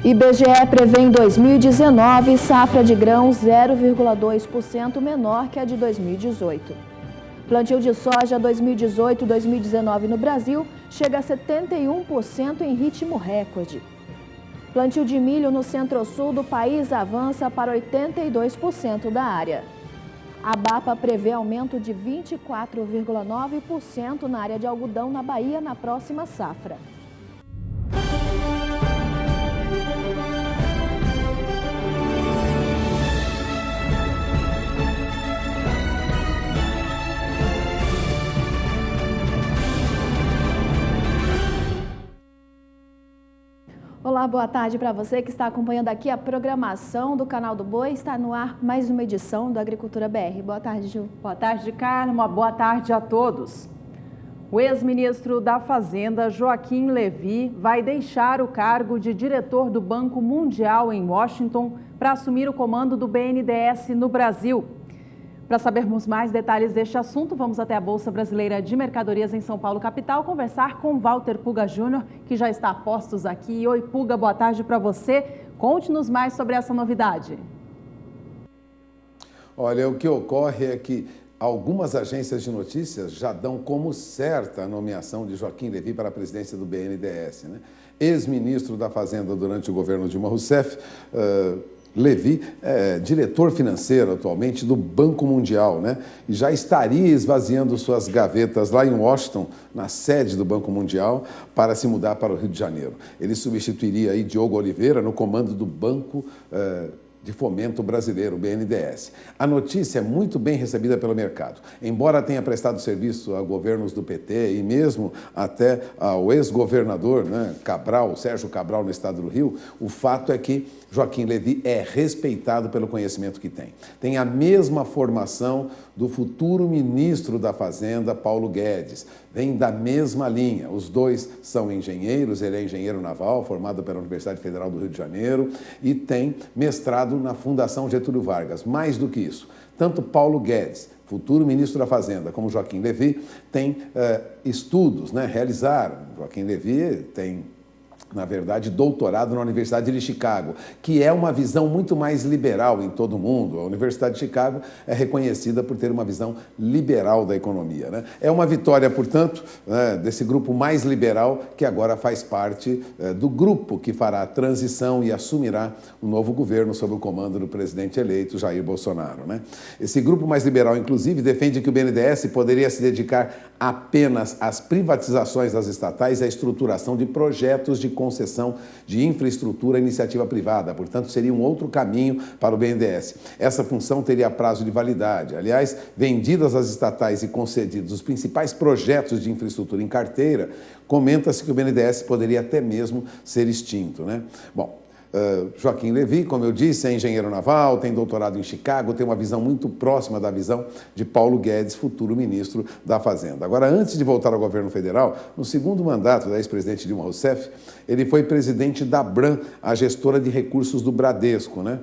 IBGE prevê em 2019 safra de grãos 0,2% menor que a de 2018. Plantio de soja 2018-2019 no Brasil chega a 71% em ritmo recorde. Plantio de milho no centro-sul do país avança para 82% da área. A ABAPA prevê aumento de 24,9% na área de algodão na Bahia na próxima safra. Olá, boa tarde para você que está acompanhando aqui a programação do Canal do Boi. Está no ar mais uma edição do Agricultura BR. Boa tarde, Ju. Boa tarde, Carla. Uma boa tarde a todos. O ex-ministro da Fazenda, Joaquim Levy, vai deixar o cargo de diretor do Banco Mundial em Washington para assumir o comando do BNDES no Brasil. Para sabermos mais detalhes deste assunto, vamos até a Bolsa Brasileira de Mercadorias em São Paulo, capital, conversar com Walter Puga Júnior, que já está a postos aqui. Oi, Puga, boa tarde para você. Conte-nos mais sobre essa novidade. Olha, o que ocorre é que algumas agências de notícias já dão como certa a nomeação de Joaquim Levy para a presidência do BNDES, né? Ex-ministro da Fazenda durante o governo Dilma Rousseff, Levy é diretor financeiro atualmente do Banco Mundial, né? E já estaria esvaziando suas gavetas lá em Washington, na sede do Banco Mundial, para se mudar para o Rio de Janeiro. Ele substituiria aí Diogo Oliveira no comando do Banco de Fomento Brasileiro, BNDES. A notícia é muito bem recebida pelo mercado. Embora tenha prestado serviço a governos do PT e mesmo até ao ex-governador, né, Sérgio Cabral, no estado do Rio, o fato é que Joaquim Levy é respeitado pelo conhecimento que tem. Tem a mesma formação do futuro ministro da Fazenda, Paulo Guedes. Vem da mesma linha. Os dois são engenheiros, ele é engenheiro naval, formado pela Universidade Federal do Rio de Janeiro e tem mestrado na Fundação Getúlio Vargas. Mais do que isso, tanto Paulo Guedes, futuro ministro da Fazenda, como Joaquim Levy, têm estudos, né, realizaram. Joaquim Levy tem, na verdade, doutorado na Universidade de Chicago, que é uma visão muito mais liberal em todo o mundo. A Universidade de Chicago é reconhecida por ter uma visão liberal da economia, né? É uma vitória, portanto, né, desse grupo mais liberal que agora faz parte do grupo que fará a transição e assumirá o novo governo sob o comando do presidente eleito, Jair Bolsonaro, né? Esse grupo mais liberal, inclusive, defende que o BNDES poderia se dedicar apenas às privatizações das estatais e à estruturação de projetos de concessão de infraestrutura à iniciativa privada. Portanto, seria um outro caminho para o BNDES. Essa função teria prazo de validade. Aliás, vendidas as estatais e concedidos os principais projetos de infraestrutura em carteira, comenta-se que o BNDES poderia até mesmo ser extinto, né? Bom, Joaquim Levy, como eu disse, é engenheiro naval, tem doutorado em Chicago, tem uma visão muito próxima da visão de Paulo Guedes, futuro ministro da Fazenda. Agora, antes de voltar ao governo federal, no segundo mandato da ex-presidente Dilma Rousseff, ele foi presidente da Abram, a gestora de recursos do Bradesco, né?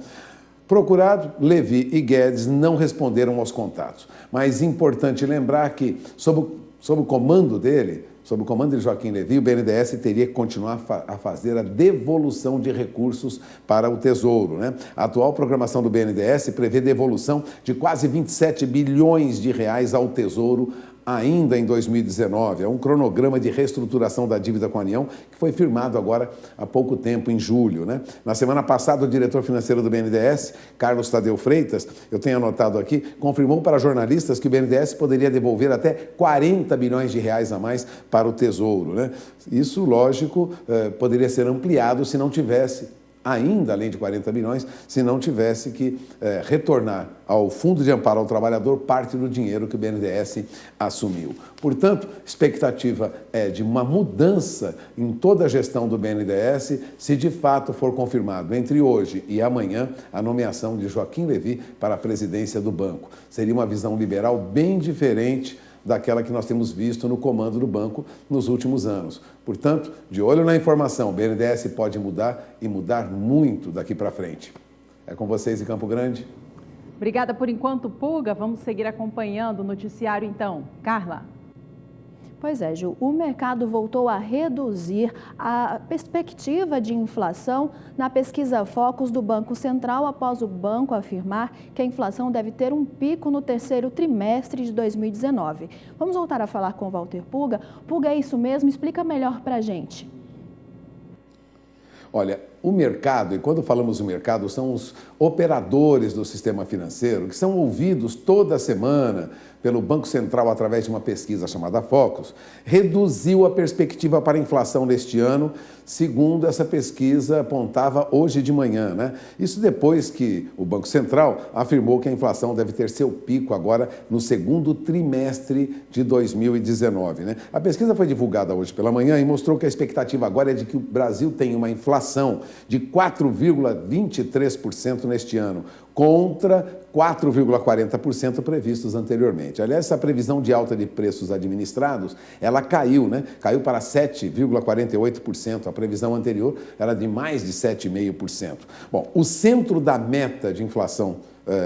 Procurado, Levy e Guedes não responderam aos contatos. Mas é importante lembrar que, sob o comando dele, sob o comando de Joaquim Levy, o BNDES teria que continuar a fazer a devolução de recursos para o Tesouro, né? A atual programação do BNDES prevê devolução de quase 27 bilhões de reais ao Tesouro ainda em 2019. É um cronograma de reestruturação da dívida com a União que foi firmado agora há pouco tempo, em julho, né? Na semana passada, o diretor financeiro do BNDES, Carlos Tadeu Freitas, eu tenho anotado aqui, confirmou para jornalistas que o BNDES poderia devolver até 40 bilhões de reais a mais para o Tesouro, né? Isso, lógico, poderia ser ampliado se não tivesse ainda além de 40 bilhões, se não tivesse que retornar ao Fundo de Amparo ao Trabalhador parte do dinheiro que o BNDES assumiu. Portanto, expectativa é de uma mudança em toda a gestão do BNDES, se de fato for confirmado entre hoje e amanhã a nomeação de Joaquim Levy para a presidência do banco. Seria uma visão liberal bem diferente daquela que nós temos visto no comando do banco nos últimos anos. Portanto, de olho na informação, o BNDES pode mudar e mudar muito daqui para frente. É com vocês em Campo Grande. Obrigada por enquanto, Puga. Vamos seguir acompanhando o noticiário então. Carla. Pois é, Ju, o mercado voltou a reduzir a perspectiva de inflação na pesquisa Focus do Banco Central após o banco afirmar que a inflação deve ter um pico no terceiro trimestre de 2019. Vamos voltar a falar com o Walter Puga. Puga, é isso mesmo? Explica melhor para a gente. Olha, o mercado, e quando falamos do mercado, são os operadores do sistema financeiro que são ouvidos toda semana pelo Banco Central através de uma pesquisa chamada Focus, reduziu a perspectiva para a inflação neste ano, segundo essa pesquisa apontava hoje de manhã, né? Isso depois que o Banco Central afirmou que a inflação deve ter seu pico agora no segundo trimestre de 2019, né? A pesquisa foi divulgada hoje pela manhã e mostrou que a expectativa agora é de que o Brasil tenha uma inflação de 4,23% neste ano, contra 4,40% previstos anteriormente. Aliás, essa previsão de alta de preços administrados, ela caiu, né? Caiu para 7,48%. A previsão anterior era de mais de 7,5%. Bom, o centro da meta de inflação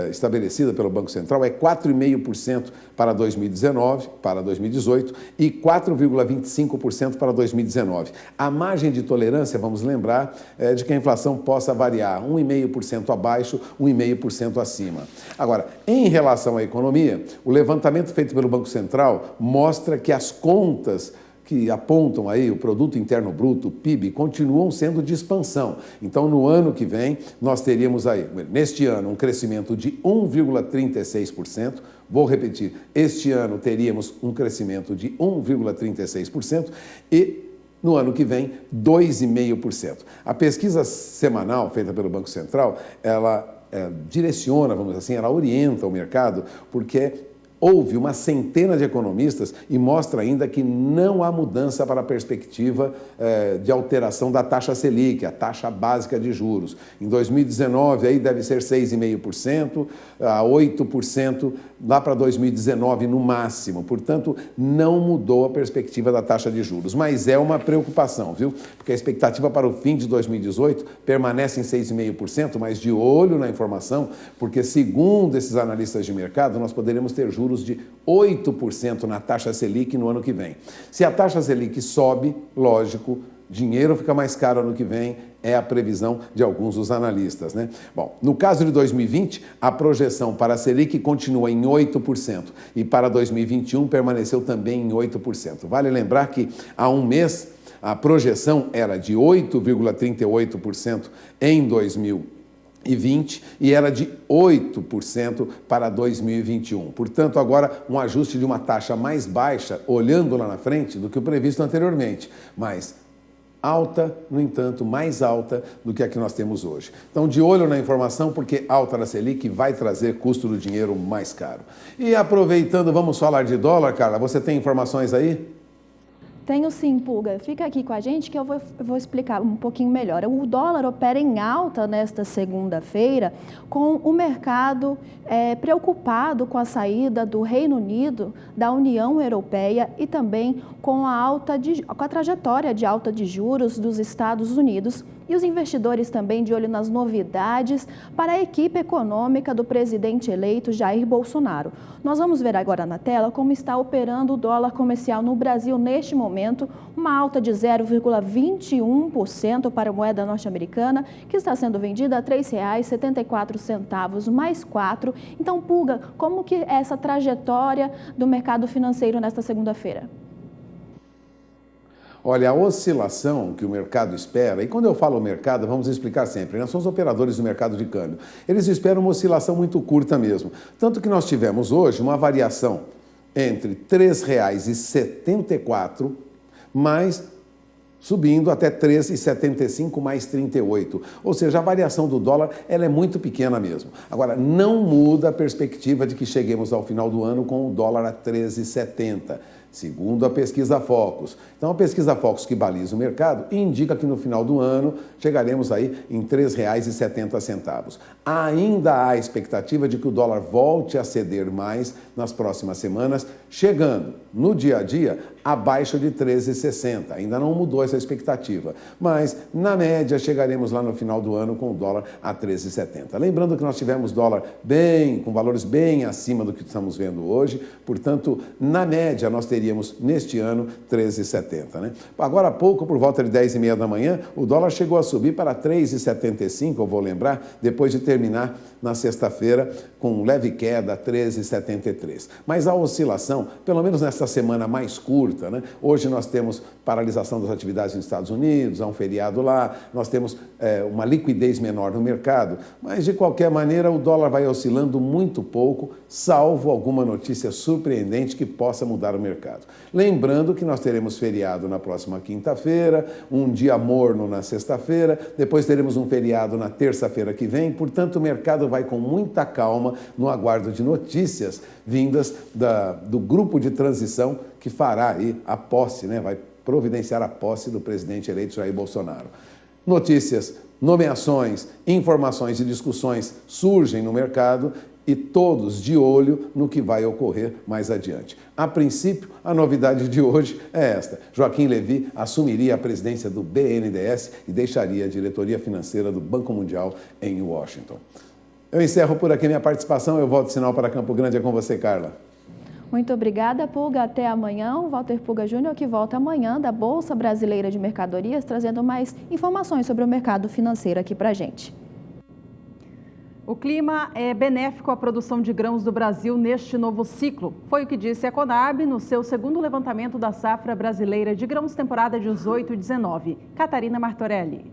estabelecida pelo Banco Central é 4,5% para 2019, para 2018 e 4,25% para 2019. A margem de tolerância, vamos lembrar, é de que a inflação possa variar 1,5% abaixo, 1,5% acima. Agora, em relação à economia, o levantamento feito pelo Banco Central mostra que as contas que apontam aí o Produto Interno Bruto, o PIB, continuam sendo de expansão. Então, no ano que vem, nós teríamos aí, neste ano, um crescimento de 1,36%. Vou repetir, este ano teríamos um crescimento de 1,36% e no ano que vem, 2,5%. A pesquisa semanal feita pelo Banco Central, ela direciona, vamos dizer assim, ela orienta o mercado, porque houve uma centena de economistas e mostra ainda que não há mudança para a perspectiva de alteração da taxa Selic, a taxa básica de juros. Em 2019, aí deve ser 6,5%, a 8% lá para 2019 no máximo. Portanto, não mudou a perspectiva da taxa de juros. Mas é uma preocupação, viu? Porque a expectativa para o fim de 2018 permanece em 6,5%, mas de olho na informação, porque segundo esses analistas de mercado, nós poderemos ter juros de 8% na taxa Selic no ano que vem. Se a taxa Selic sobe, lógico, dinheiro fica mais caro ano que vem, é a previsão de alguns dos analistas, né? Bom, no caso de 2020, a projeção para a Selic continua em 8% e para 2021 permaneceu também em 8%. Vale lembrar que há um mês a projeção era de 8,38% em 2020 e era de 8% para 2021. Portanto, agora um ajuste de uma taxa mais baixa, olhando lá na frente, do que o previsto anteriormente, mas alta, no entanto, mais alta do que a que nós temos hoje. Então, de olho na informação, porque alta na Selic vai trazer custo do dinheiro mais caro. E aproveitando, vamos falar de dólar, Carla, você tem informações aí? Tenho sim, Puga. Fica aqui com a gente que eu vou explicar um pouquinho melhor. O dólar opera em alta nesta segunda-feira, com o mercado preocupado com a saída do Reino Unido da União Europeia e também com a trajetória de alta de juros dos Estados Unidos. E os investidores também de olho nas novidades para a equipe econômica do presidente eleito Jair Bolsonaro. Nós vamos ver agora na tela como está operando o dólar comercial no Brasil neste momento, uma alta de 0,21% para a moeda norte-americana, que está sendo vendida a R$ 3,74 mais 4. Então, Puga, como que é essa trajetória do mercado financeiro nesta segunda-feira? Olha, a oscilação que o mercado espera, e quando eu falo mercado, vamos explicar sempre, nós somos operadores do mercado de câmbio, eles esperam uma oscilação muito curta mesmo. Tanto que nós tivemos hoje uma variação entre R$ 3,74 mais subindo até 13,75 mais 38. Ou seja, a variação do dólar ela é muito pequena mesmo. Agora, não muda a perspectiva de que cheguemos ao final do ano com o dólar a 13,70. Segundo a pesquisa Focus. Então, a pesquisa Focus que baliza o mercado indica que no final do ano chegaremos aí em R$ 3,70. Ainda há expectativa de que o dólar volte a ceder mais nas próximas semanas, chegando no dia a dia abaixo de 13,60. Ainda não mudou essa expectativa, mas na média chegaremos lá no final do ano com o dólar a 13,70. Lembrando que nós tivemos dólar com valores bem acima do que estamos vendo hoje, portanto, na média nós teríamos teríamos neste ano 13,70, né? Agora há pouco, por volta de 10h30 da manhã, o dólar chegou a subir para 3,75, eu vou lembrar, depois de terminar na sexta-feira com leve queda, 13,73. Mas a oscilação, pelo menos nesta semana mais curta, né? Hoje nós temos paralisação das atividades nos Estados Unidos, há um feriado lá, nós temos uma liquidez menor no mercado, mas de qualquer maneira o dólar vai oscilando muito pouco, salvo alguma notícia surpreendente que possa mudar o mercado. Lembrando que nós teremos feriado na próxima quinta-feira, um dia morno na sexta-feira, depois teremos um feriado na terça-feira que vem, portanto o mercado vai com muita calma no aguardo de notícias vindas do grupo de transição que fará aí a posse, né? Vai providenciar a posse do presidente eleito Jair Bolsonaro. Notícias, nomeações, informações e discussões surgem no mercado e todos de olho no que vai ocorrer mais adiante. A princípio, a novidade de hoje é esta: Joaquim Levy assumiria a presidência do BNDES e deixaria a diretoria financeira do Banco Mundial em Washington. Eu encerro por aqui minha participação, eu volto de sinal para Campo Grande, é com você, Carla. Muito obrigada, Pulga. Até amanhã. O Walter Pulga Júnior, que volta amanhã da Bolsa Brasileira de Mercadorias, trazendo mais informações sobre o mercado financeiro aqui para a gente. O clima é benéfico à produção de grãos do Brasil neste novo ciclo. Foi o que disse a Conab no seu segundo levantamento da safra brasileira de grãos temporada 18 e 19. Catarina Martorelli.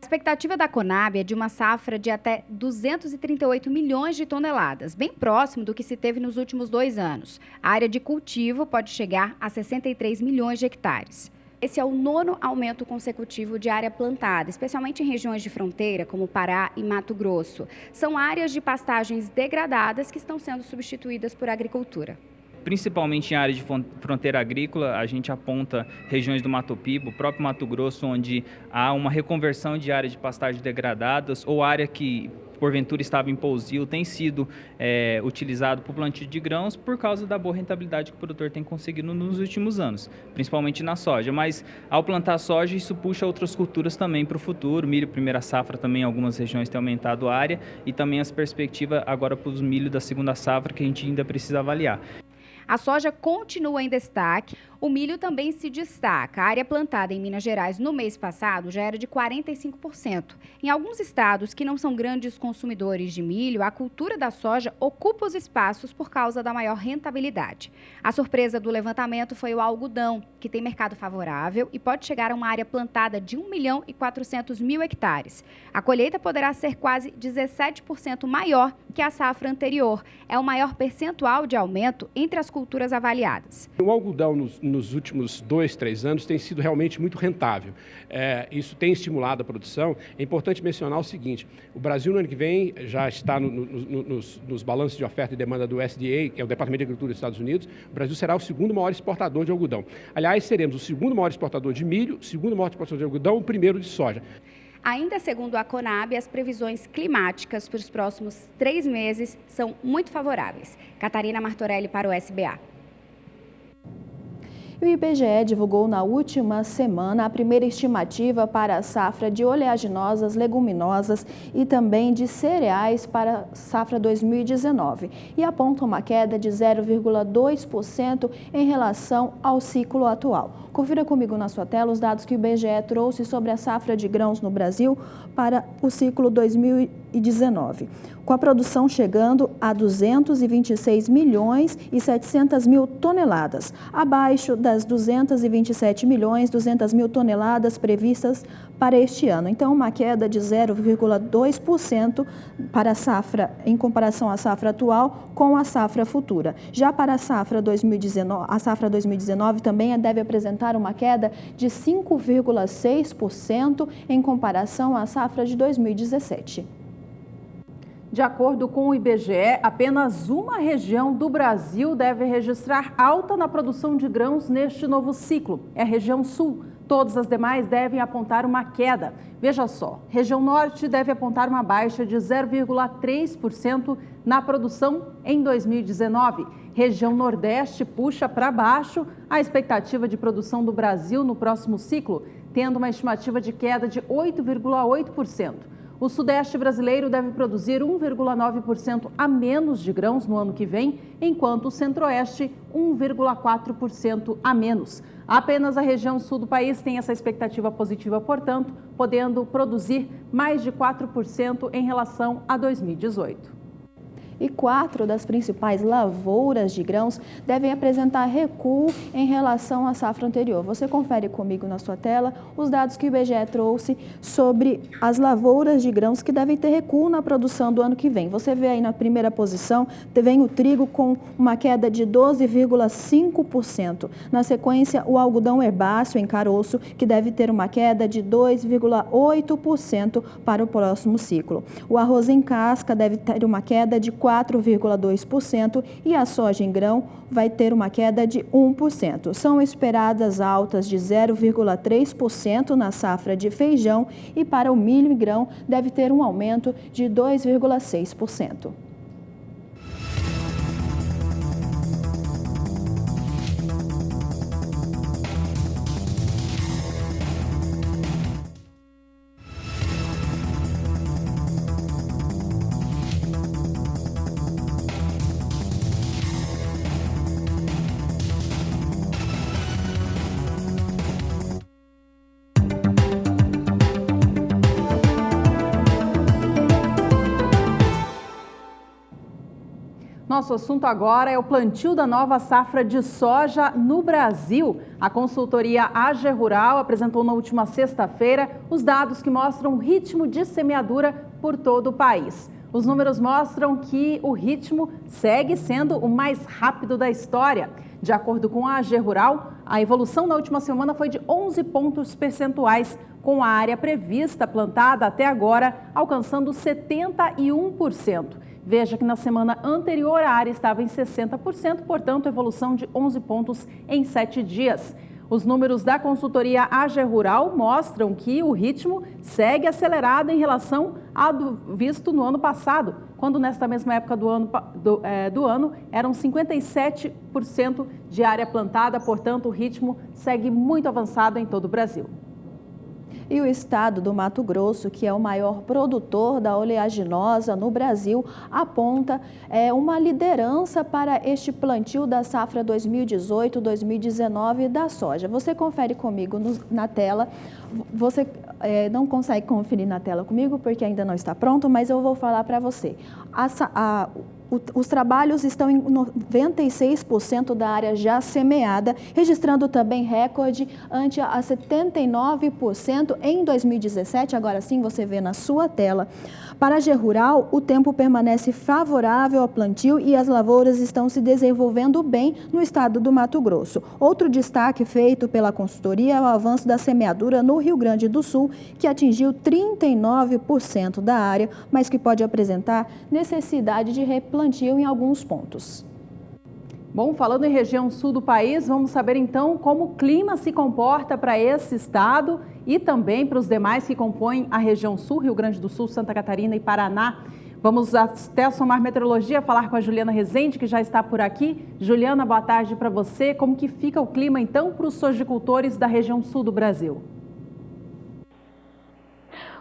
A expectativa da Conab é de uma safra de até 238 milhões de toneladas, bem próximo do que se teve nos últimos 2 anos. A área de cultivo pode chegar a 63 milhões de hectares. Esse é o 9º aumento consecutivo de área plantada, especialmente em regiões de fronteira, como Pará e Mato Grosso. São áreas de pastagens degradadas que estão sendo substituídas por agricultura. Principalmente em área de fronteira agrícola, a gente aponta regiões do Mato Piba, o próprio Mato Grosso, onde há uma reconversão de área de pastagens degradadas ou área que porventura estava em pousio, tem sido utilizado para o plantio de grãos por causa da boa rentabilidade que o produtor tem conseguido nos últimos anos, principalmente na soja. Mas ao plantar soja, isso puxa outras culturas também para o futuro. Milho, primeira safra, também em algumas regiões tem aumentado a área e também as perspectivas agora para os milho da segunda safra que a gente ainda precisa avaliar. A soja continua em destaque, o milho também se destaca. A área plantada em Minas Gerais no mês passado já era de 45%. Em alguns estados que não são grandes consumidores de milho, a cultura da soja ocupa os espaços por causa da maior rentabilidade. A surpresa do levantamento foi o algodão, que tem mercado favorável e pode chegar a uma área plantada de 1.400.000 hectares. A colheita poderá ser quase 17% maior que a safra anterior. É o maior percentual de aumento entre as culturas avaliadas. O algodão nos últimos 2, 3 anos tem sido realmente muito rentável. Isso tem estimulado a produção. É importante mencionar o seguinte: o Brasil no ano que vem já está nos balanços de oferta e demanda do USDA, que é o Departamento de Agricultura dos Estados Unidos. O Brasil será o segundo maior exportador de algodão. Aliás, seremos o segundo maior exportador de milho, o segundo maior exportador de algodão, o primeiro de soja. Ainda segundo a Conab, as previsões climáticas para os próximos 3 meses são muito favoráveis. Catarina Martorelli para o SBA. O IBGE divulgou na última semana a primeira estimativa para a safra de oleaginosas, leguminosas e também de cereais para a safra 2019 e aponta uma queda de 0,2% em relação ao ciclo atual. Confira comigo na sua tela os dados que o IBGE trouxe sobre a safra de grãos no Brasil para o ciclo 2019. Com a produção chegando a 226 milhões e 700 mil toneladas, abaixo das 227 milhões 200 mil toneladas previstas para este ano. Então, uma queda de 0,2% para a safra, em comparação à safra atual com a safra futura. Já para a safra 2019 também deve apresentar uma queda de 5,6% em comparação à safra de 2017. De acordo com o IBGE, apenas uma região do Brasil deve registrar alta na produção de grãos neste novo ciclo. É a região sul. Todas as demais devem apontar uma queda. Veja só, região norte deve apontar uma baixa de 0,3% na produção em 2019. Região nordeste puxa para baixo a expectativa de produção do Brasil no próximo ciclo, tendo uma estimativa de queda de 8,8%. O Sudeste brasileiro deve produzir 1,9% a menos de grãos no ano que vem, enquanto o Centro-Oeste 1,4% a menos. Apenas a região sul do país tem essa expectativa positiva, portanto, podendo produzir mais de 4% em relação a 2018. E 4 das principais lavouras de grãos devem apresentar recuo em relação à safra anterior. Você confere comigo na sua tela os dados que o IBGE trouxe sobre as lavouras de grãos que devem ter recuo na produção do ano que vem. Você vê aí na primeira posição, vem o trigo com uma queda de 12,5%. Na sequência, o algodão herbáceo em caroço, que deve ter uma queda de 2,8% para o próximo ciclo. O arroz em casca deve ter uma queda de 4,2% e a soja em grão vai ter uma queda de 1%. São esperadas altas de 0,3% na safra de feijão e para o milho e grão deve ter um aumento de 2,6%. Nosso assunto agora é o plantio da nova safra de soja no Brasil. A consultoria AG Rural apresentou na última sexta-feira os dados que mostram o ritmo de semeadura por todo o país. Os números mostram que o ritmo segue sendo o mais rápido da história. De acordo com a AG Rural, a evolução na última semana foi de 11 pontos percentuais, com a área prevista plantada até agora alcançando 71%. Veja que na semana anterior a área estava em 60%, portanto, evolução de 11 pontos em 7 dias. Os números da consultoria AG Rural mostram que o ritmo segue acelerado em relação ao visto no ano passado, quando nesta mesma época do ano eram 57% de área plantada, portanto, o ritmo segue muito avançado em todo o Brasil. E o estado do Mato Grosso, que é o maior produtor da oleaginosa no Brasil, aponta uma liderança para este plantio da safra 2018-2019 da soja. Você confere comigo na tela. Você não consegue conferir na tela comigo porque ainda não está pronto, mas eu vou falar para você. Os trabalhos estão em 96% da área já semeada, registrando também recorde ante a 79% em 2017. Agora sim, você vê na sua tela. Para a AG Rural, o tempo permanece favorável ao plantio e as lavouras estão se desenvolvendo bem no estado do Mato Grosso. Outro destaque feito pela consultoria é o avanço da semeadura no Rio Grande do Sul, que atingiu 39% da área, mas que pode apresentar necessidade de replantio em alguns pontos. Bom, falando em região sul do país, vamos saber então como o clima se comporta para esse estado e também para os demais que compõem a região sul, Rio Grande do Sul, Santa Catarina e Paraná. Vamos até a Somar Meteorologia falar com a Juliana Rezende, que já está por aqui. Juliana, boa tarde para você. Como que fica o clima então para os sojicultores da região sul do Brasil?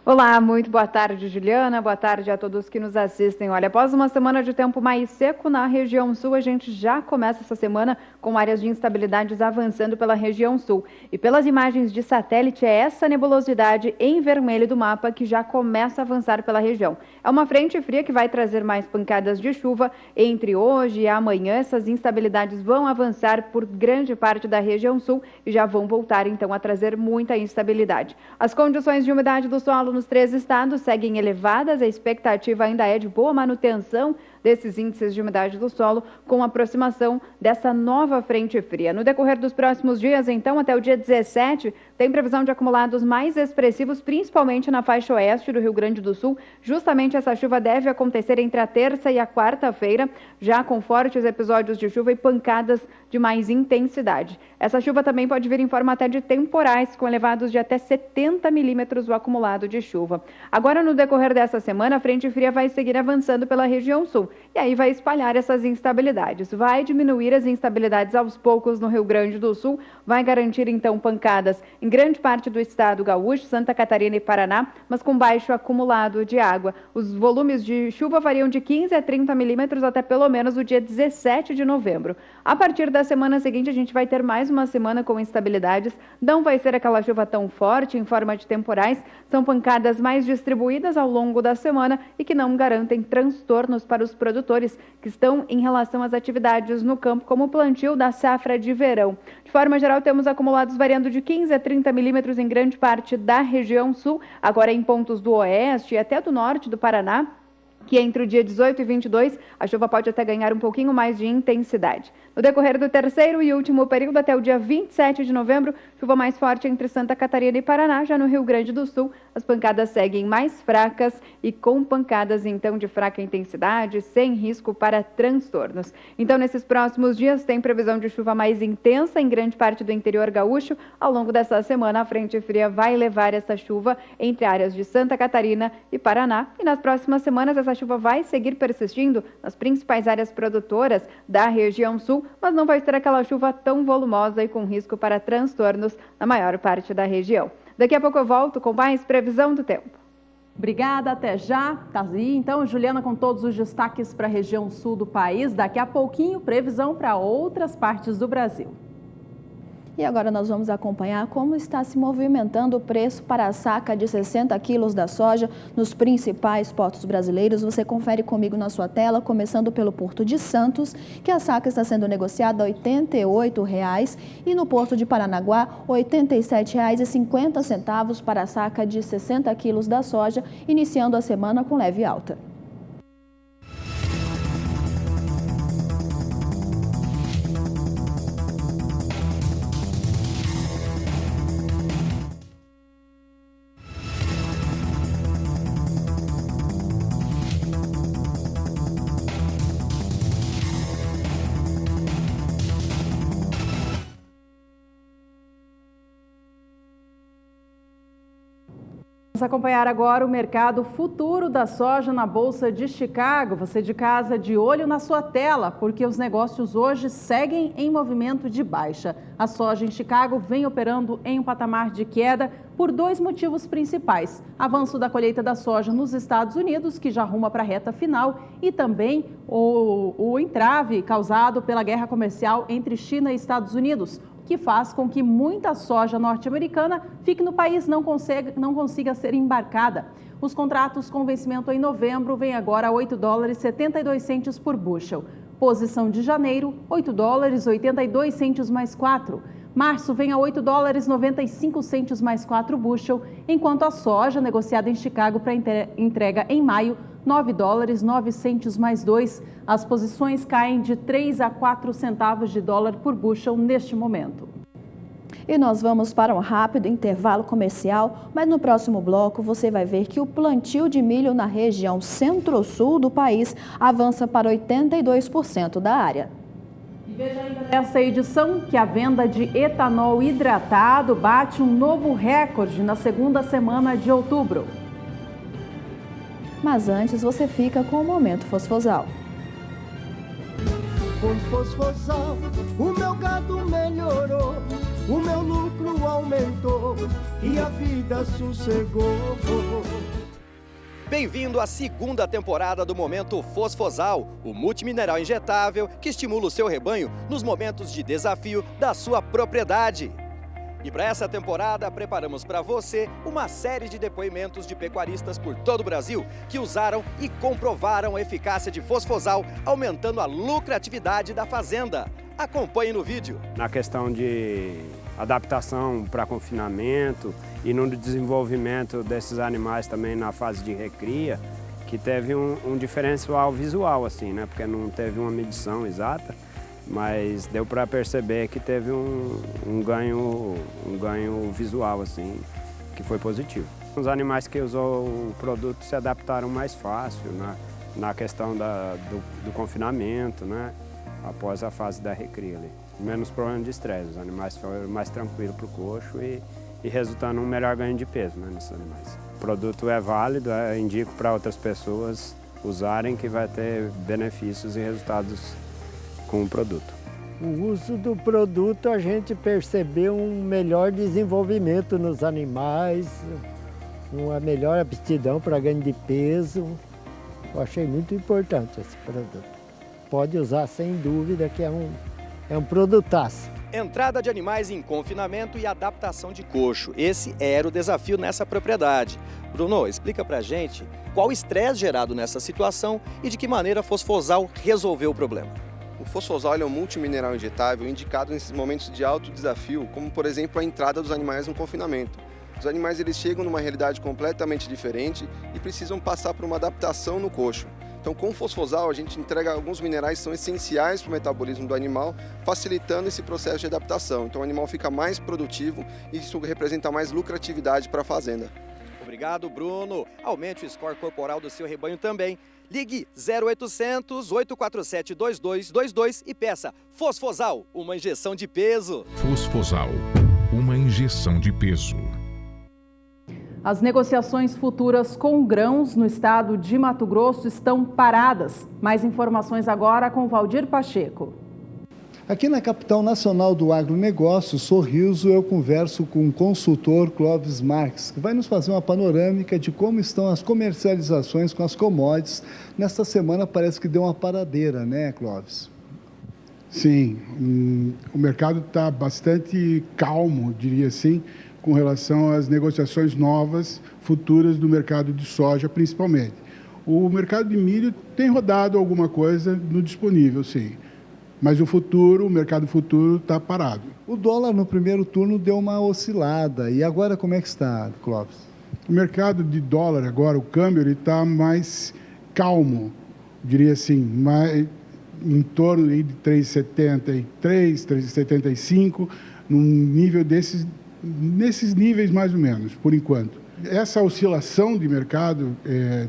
Olá, muito boa tarde, Juliana. Boa tarde a todos que nos assistem. Olha, após uma semana de tempo mais seco na região sul, a gente já começa essa semana com áreas de instabilidades avançando pela região sul. E pelas imagens de satélite, é essa nebulosidade em vermelho do mapa que já começa a avançar pela região. É uma frente fria que vai trazer mais pancadas de chuva entre hoje e amanhã. Essas instabilidades vão avançar por grande parte da região sul e já vão voltar, então, a trazer muita instabilidade. As condições de umidade do solo nos 3 estados seguem elevadas, a expectativa ainda é de boa manutenção desses índices de umidade do solo com a aproximação dessa nova frente fria. No decorrer dos próximos dias, então, até o dia 17, tem previsão de acumulados mais expressivos, principalmente na faixa oeste do Rio Grande do Sul. Justamente essa chuva deve acontecer entre a terça e a quarta-feira, já com fortes episódios de chuva e pancadas de mais intensidade. Essa chuva também pode vir em forma até de temporais, com elevados de até 70 milímetros o acumulado de chuva. Agora, no decorrer dessa semana, a frente fria vai seguir avançando pela região sul. e aí vai espalhar essas instabilidades. Vai diminuir as instabilidades aos poucos no Rio Grande do Sul, vai garantir então pancadas em grande parte do estado gaúcho, Santa Catarina e Paraná, mas com baixo acumulado de água. Os volumes de chuva variam de 15 a 30 milímetros até pelo menos o dia 17 de novembro. A partir da semana seguinte, a gente vai ter mais uma semana com instabilidades. Não vai ser aquela chuva tão forte em forma de temporais. São pancadas mais distribuídas ao longo da semana e que não garantem transtornos para os produtores que estão em relação às atividades no campo, como o plantio da safra de verão. De forma geral, temos acumulados variando de 15 a 30 milímetros em grande parte da região sul, agora em pontos do oeste e até do norte do Paraná, que entre o dia 18 e 22, a chuva pode até ganhar um pouquinho mais de intensidade. No decorrer do terceiro e último período, até o dia 27 de novembro, chuva mais forte entre Santa Catarina e Paraná. Já no Rio Grande do Sul, as pancadas seguem mais fracas e com pancadas, então, de fraca intensidade, sem risco para transtornos. Então, nesses próximos dias, tem previsão de chuva mais intensa em grande parte do interior gaúcho. Ao longo dessa semana, a frente fria vai levar essa chuva entre áreas de Santa Catarina e Paraná. E nas próximas semanas, essa chuva vai seguir persistindo nas principais áreas produtoras da região sul, mas não vai ser aquela chuva tão volumosa e com risco para transtornos na maior parte da região. Daqui a pouco eu volto com mais previsão do tempo. Obrigada, até já. Tá aí, então, Juliana, com todos os destaques para a região sul do país. Daqui a pouquinho, previsão para outras partes do Brasil. E agora nós vamos acompanhar como está se movimentando o preço para a saca de 60 quilos da soja nos principais portos brasileiros. Você confere comigo na sua tela, começando pelo Porto de Santos, que a saca está sendo negociada a R$ 88,00 e no Porto de Paranaguá, R$ 87,50 para a saca de 60 quilos da soja, iniciando a semana com leve alta. Vamos acompanhar agora o mercado futuro da soja na Bolsa de Chicago. Você de casa, de olho na sua tela, porque os negócios hoje seguem em movimento de baixa. A soja em Chicago vem operando em um patamar de queda por dois motivos principais. Avanço da colheita da soja nos Estados Unidos, que já ruma para a reta final, e também o entrave causado pela guerra comercial entre China e Estados Unidos, que faz com que muita soja norte-americana fique no país, não consiga ser embarcada. Os contratos com vencimento em novembro vêm agora a $8,72 por bushel. Posição de janeiro, $8,82 mais 4. Março vem a $8,95 mais 4 bushel, enquanto a soja negociada em Chicago para entrega em maio, $9,09 mais 2. As posições caem de 3 a 4 centavos de dólar por bushel neste momento. E nós vamos para um rápido intervalo comercial, mas no próximo bloco você vai ver que o plantio de milho na região centro-sul do país avança para 82% da área. E veja ainda nessa edição que a venda de etanol hidratado bate um novo recorde na segunda semana de outubro. Mas antes você fica com o Momento Fosfosal. Com Fosfosal, o meu gado melhorou, o meu lucro aumentou e a vida sossegou. Bem-vindo à segunda temporada do Momento Fosfosal, o multimineral injetável que estimula o seu rebanho nos momentos de desafio da sua propriedade. E para essa temporada, preparamos para você uma série de depoimentos de pecuaristas por todo o Brasil que usaram e comprovaram a eficácia de Fosfosal, aumentando a lucratividade da fazenda. Acompanhe no vídeo. Na questão de adaptação para confinamento e no desenvolvimento desses animais também na fase de recria, que teve um diferencial visual, assim, né? Porque não teve uma medição exata, mas deu para perceber que teve um ganho visual, assim, que foi positivo. Os animais que usou o produto se adaptaram mais fácil, né? Na questão do confinamento, né? Após a fase da recria ali. Menos problema de estresse, os animais foram mais tranquilos para o coxo e resultando um melhor ganho de peso, né, nesses animais. O produto é válido, indico para outras pessoas usarem que vai ter benefícios e resultados com o produto. O uso do produto, a gente percebeu um melhor desenvolvimento nos animais, uma melhor aptidão para ganho de peso. Eu achei muito importante esse produto. Pode usar sem dúvida, que é um produtaço. Entrada de animais em confinamento e adaptação de coxo. Esse era o desafio nessa propriedade. Bruno, explica pra gente qual o estresse gerado nessa situação e de que maneira a Fosfosal resolveu o problema. O Fosfosal é um multimineral injetável indicado nesses momentos de alto desafio, como por exemplo a entrada dos animais no confinamento. Os animais eles chegam numa realidade completamente diferente e precisam passar por uma adaptação no coxo. Então, com o Fosfosal, a gente entrega alguns minerais que são essenciais para o metabolismo do animal, facilitando esse processo de adaptação. Então, o animal fica mais produtivo e isso representa mais lucratividade para a fazenda. Obrigado, Bruno. Aumente o score corporal do seu rebanho também. Ligue 0800 847 2222 e peça Fosfosal, uma injeção de peso. Fosfosal, uma injeção de peso. As negociações futuras com grãos no estado de Mato Grosso estão paradas. Mais informações agora com Valdir Pacheco. Aqui na capital nacional do agronegócio, Sorriso, eu converso com o consultor Clóvis Marques, que vai nos fazer uma panorâmica de como estão as comercializações com as commodities. Nesta semana parece que deu uma paradeira, né, Clóvis? Sim, o mercado está bastante calmo, diria assim, com relação às negociações novas, futuras do mercado de soja, principalmente. O mercado de milho tem rodado alguma coisa no disponível, sim. Mas o mercado futuro está parado. O dólar no primeiro turno deu uma oscilada. E agora como é que está, Clóvis? O mercado de dólar agora, o câmbio, está mais calmo, diria assim, em torno de 3,73, 3,75, num nível nesses níveis mais ou menos, por enquanto. Essa oscilação de mercado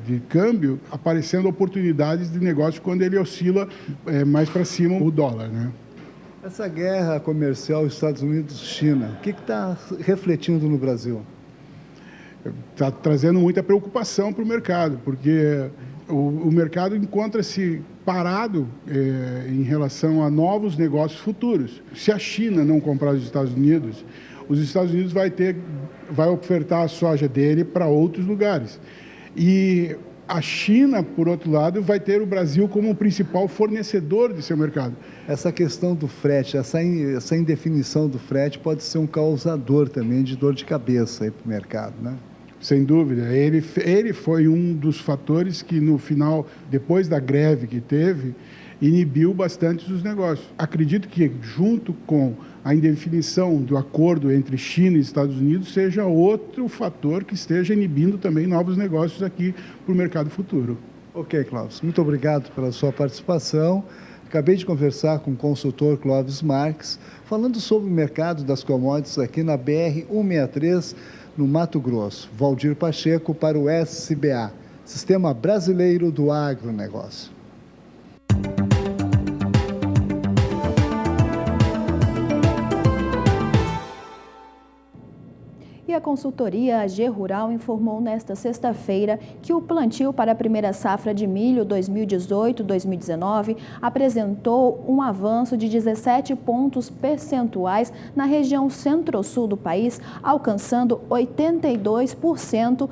de câmbio, aparecendo oportunidades de negócio quando ele oscila mais para cima o dólar, né? Essa guerra comercial Estados Unidos-China, o que está refletindo no Brasil? Está trazendo muita preocupação para o mercado, porque o mercado encontra-se parado em relação a novos negócios futuros. Se a China não comprar os Estados Unidos vai ofertar a soja dele para outros lugares. E a China, por outro lado, vai ter o Brasil como o principal fornecedor de seu mercado. Essa questão do frete, essa indefinição do frete pode ser um causador também de dor de cabeça para o mercado, né? Sem dúvida. Ele foi um dos fatores que, no final, depois da greve que teve, inibiu bastante os negócios. Acredito que, junto com a indefinição do acordo entre China e Estados Unidos, seja outro fator que esteja inibindo também novos negócios aqui para o mercado futuro. Ok, Clóvis. Muito obrigado pela sua participação. Acabei de conversar com o consultor Clóvis Marques, falando sobre o mercado das commodities aqui na BR-163, no Mato Grosso. Valdir Pacheco para o SBA, Sistema Brasileiro do Agronegócio. E a consultoria AG Rural informou nesta sexta-feira que o plantio para a primeira safra de milho 2018-2019 apresentou um avanço de 17 pontos percentuais na região centro-sul do país, alcançando 82%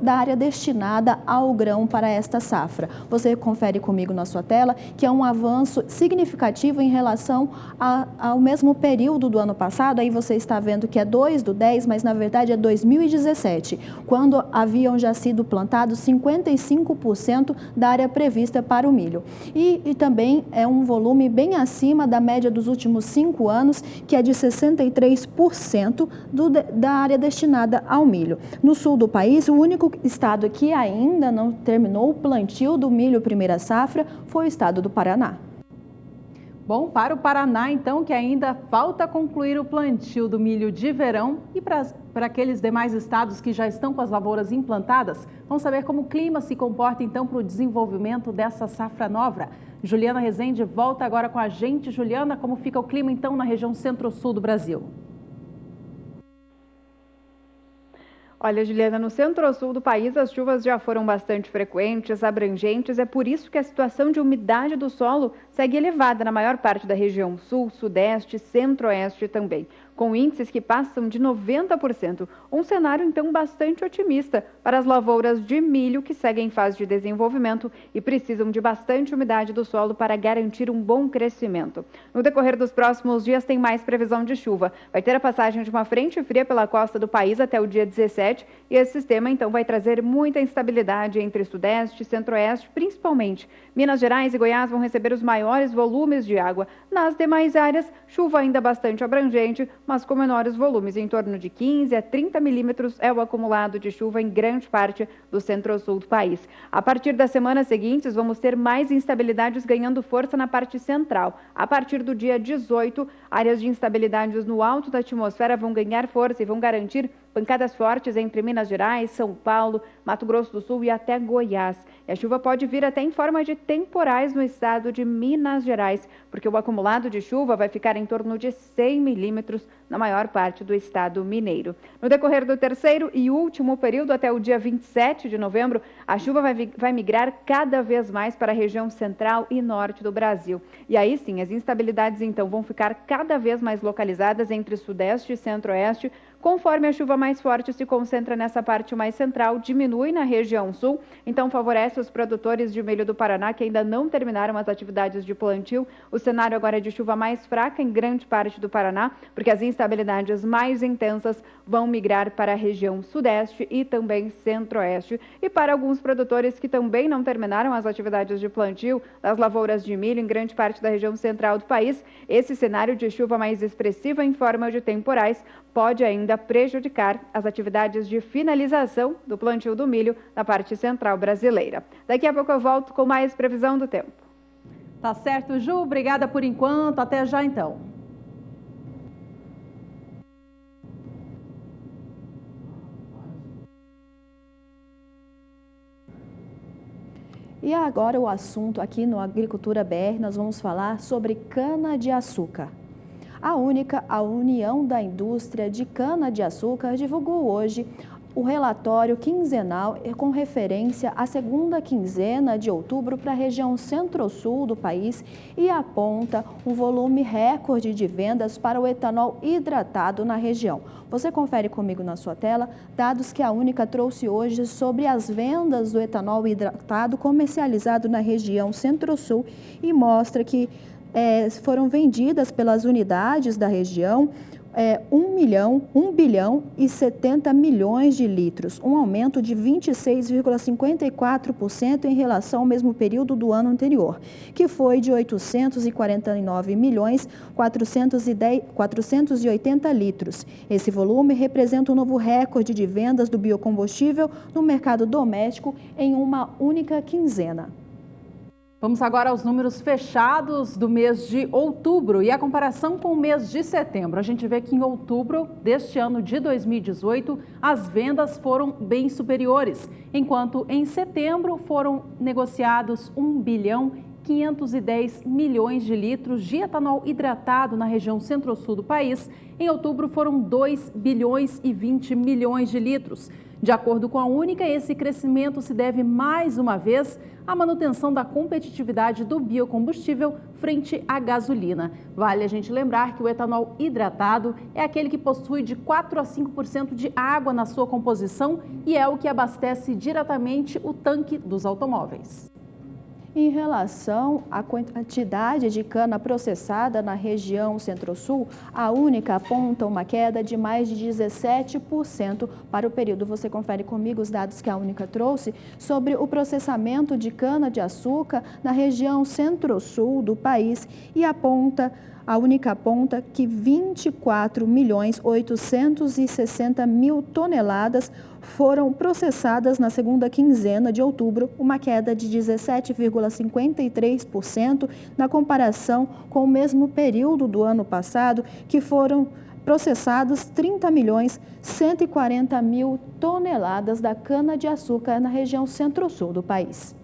da área destinada ao grão para esta safra. Você confere comigo na sua tela que é um avanço significativo em relação ao mesmo período do ano passado. Aí você está vendo que é 2/10, mas na verdade é 2017, quando haviam já sido plantados 55% da área prevista para o milho. E também é um volume bem acima da média dos últimos 5 anos, que é de 63% da área destinada ao milho. No sul do país, o único estado que ainda não terminou o plantio do milho primeira safra foi o estado do Paraná. Bom, para o Paraná, então, que ainda falta concluir o plantio do milho de verão e para aqueles demais estados que já estão com as lavouras implantadas, vamos saber como o clima se comporta, então, para o desenvolvimento dessa safra nova. Juliana Rezende volta agora com a gente. Juliana, como fica o clima, então, na região centro-sul do Brasil? Olha, Juliana, no centro-sul do país as chuvas já foram bastante frequentes, abrangentes. É por isso que a situação de umidade do solo segue elevada na maior parte da região sul, sudeste, centro-oeste também, com índices que passam de 90%. Um cenário, então, bastante otimista para as lavouras de milho que seguem em fase de desenvolvimento e precisam de bastante umidade do solo para garantir um bom crescimento. No decorrer dos próximos dias tem mais previsão de chuva. Vai ter a passagem de uma frente fria pela costa do país até o dia 17 e esse sistema, então, vai trazer muita instabilidade entre sudeste e centro-oeste, principalmente. Minas Gerais e Goiás vão receber os maiores volumes de água. Nas demais áreas, chuva ainda bastante abrangente, mas com menores volumes, em torno de 15 a 30 milímetros é o acumulado de chuva em grande parte do centro-sul do país. A partir das semanas seguintes, vamos ter mais instabilidades ganhando força na parte central. A partir do dia 18, áreas de instabilidades no alto da atmosfera vão ganhar força e vão garantir pancadas fortes entre Minas Gerais, São Paulo, Mato Grosso do Sul e até Goiás. E a chuva pode vir até em forma de temporais no estado de Minas Gerais, porque o acumulado de chuva vai ficar em torno de 100 milímetros na maior parte do estado mineiro. No decorrer do terceiro e último período, até o dia 27 de novembro, a chuva vai migrar cada vez mais para a região central e norte do Brasil. E aí sim, as instabilidades então vão ficar cada vez mais localizadas entre sudeste e centro-oeste, conforme a chuva mais forte se concentra nessa parte mais central, diminui na região sul, então favorece os produtores de milho do Paraná que ainda não terminaram as atividades de plantio. O cenário agora é de chuva mais fraca em grande parte do Paraná, porque as instabilidades mais intensas vão migrar para a região sudeste e também centro-oeste. E para alguns produtores que também não terminaram as atividades de plantio das lavouras de milho em grande parte da região central do país, esse cenário de chuva mais expressiva em forma de temporais pode ainda prejudicar as atividades de finalização do plantio do milho na parte central brasileira. Daqui a pouco eu volto com mais previsão do tempo. Tá certo, Ju. Obrigada por enquanto. Até já, então. E agora o assunto aqui no Agricultura BR, nós vamos falar sobre cana-de-açúcar. A União da Indústria de Cana-de-Açúcar divulgou hoje o relatório quinzenal com referência à segunda quinzena de outubro para a região centro-sul do país e aponta um volume recorde de vendas para o etanol hidratado na região. Você confere comigo na sua tela dados que a Única trouxe hoje sobre as vendas do etanol hidratado comercializado na região centro-sul e mostra que foram vendidas pelas unidades da região 1 bilhão e 70 milhões de litros, um aumento de 26,54% em relação ao mesmo período do ano anterior, que foi de 849 milhões 480 litros. Esse volume representa um novo recorde de vendas do biocombustível no mercado doméstico em uma única quinzena. Vamos agora aos números fechados do mês de outubro e a comparação com o mês de setembro. A gente vê que em outubro deste ano de 2018, as vendas foram bem superiores, enquanto em setembro foram negociados 1 bilhão 510 milhões de litros de etanol hidratado na região centro-sul do país. Em outubro foram 2 bilhões e 20 milhões de litros. De acordo com a Única, esse crescimento se deve mais uma vez à manutenção da competitividade do biocombustível frente à gasolina. Vale a gente lembrar que o etanol hidratado é aquele que possui de 4 a 5% de água na sua composição e é o que abastece diretamente o tanque dos automóveis. Em relação à quantidade de cana processada na região Centro-Sul, a Única aponta uma queda de mais de 17% para o período. Você confere comigo os dados que a Única trouxe sobre o processamento de cana-de-açúcar na região Centro-Sul do país e a Única aponta que 24.860.000 toneladas foram processadas na segunda quinzena de outubro, uma queda de 17,53% na comparação com o mesmo período do ano passado, que foram processados 30.140.000 toneladas da cana-de-açúcar na região centro-sul do país.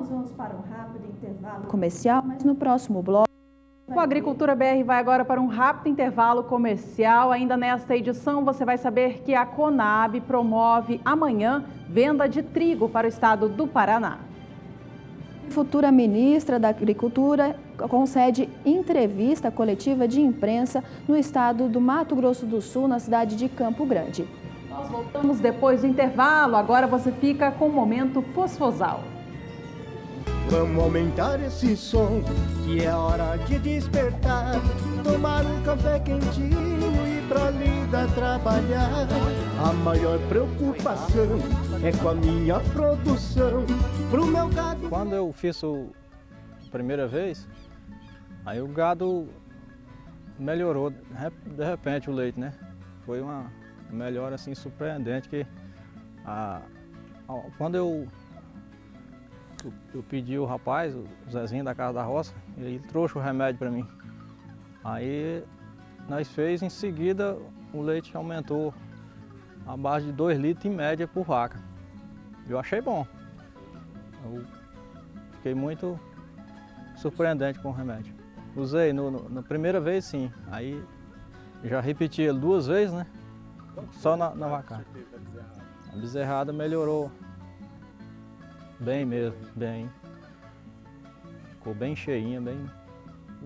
Nós vamos para um rápido intervalo comercial, mas no próximo bloco... O Agricultura BR vai agora para um rápido intervalo comercial. Ainda nesta edição você vai saber que a Conab promove amanhã venda de trigo para o estado do Paraná. Futura ministra da Agricultura concede entrevista coletiva de imprensa no estado do Mato Grosso do Sul, na cidade de Campo Grande. Nós voltamos depois do intervalo. Agora você fica com o Momento Fosfosal. Vamos aumentar esse som, que é hora de despertar. Tomar um café quentinho e pra lida trabalhar. A maior preocupação é com a minha produção. Pro meu gado. Quando eu fiz a primeira vez, aí o gado melhorou de repente o leite, né? Foi uma melhora assim surpreendente que quando eu pedi o rapaz, o Zezinho da Casa da Roça, ele trouxe o remédio para mim. Aí nós fez, em seguida o leite aumentou a base de 2 litros em média por vaca. Eu achei bom. Eu fiquei muito surpreendente com o remédio. Usei na primeira vez sim, aí já repeti ele 2 vezes, né? Só na vaca. A bezerrada melhorou. Bem mesmo, bem. Ficou bem cheinha, bem...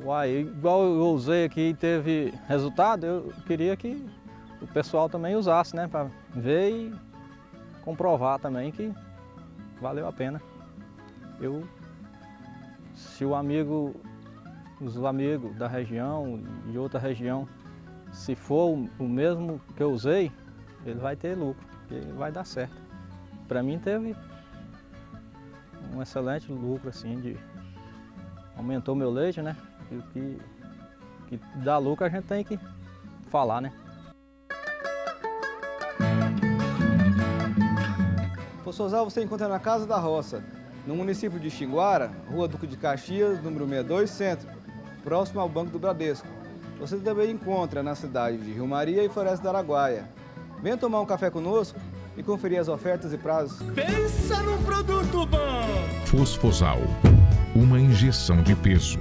Uai, igual eu usei aqui e teve resultado, eu queria que o pessoal também usasse, né? Para ver e comprovar também que valeu a pena. Se os amigos da região e outra região, se for o mesmo que eu usei, ele vai ter lucro, porque vai dar certo. Para mim teve um excelente lucro, assim, aumentou meu leite, né? E o que dá lucro a gente tem que falar, né? Fosfosal você encontra na Casa da Roça, no município de Xinguara, Rua Duque de Caxias, número 62, Centro, próximo ao Banco do Bradesco. Você também encontra na cidade de Rio Maria e Floresta do Araguaia. Venha tomar um café conosco e conferir as ofertas e prazos. Pensa num produto bom! Fosfosal, uma injeção de peso.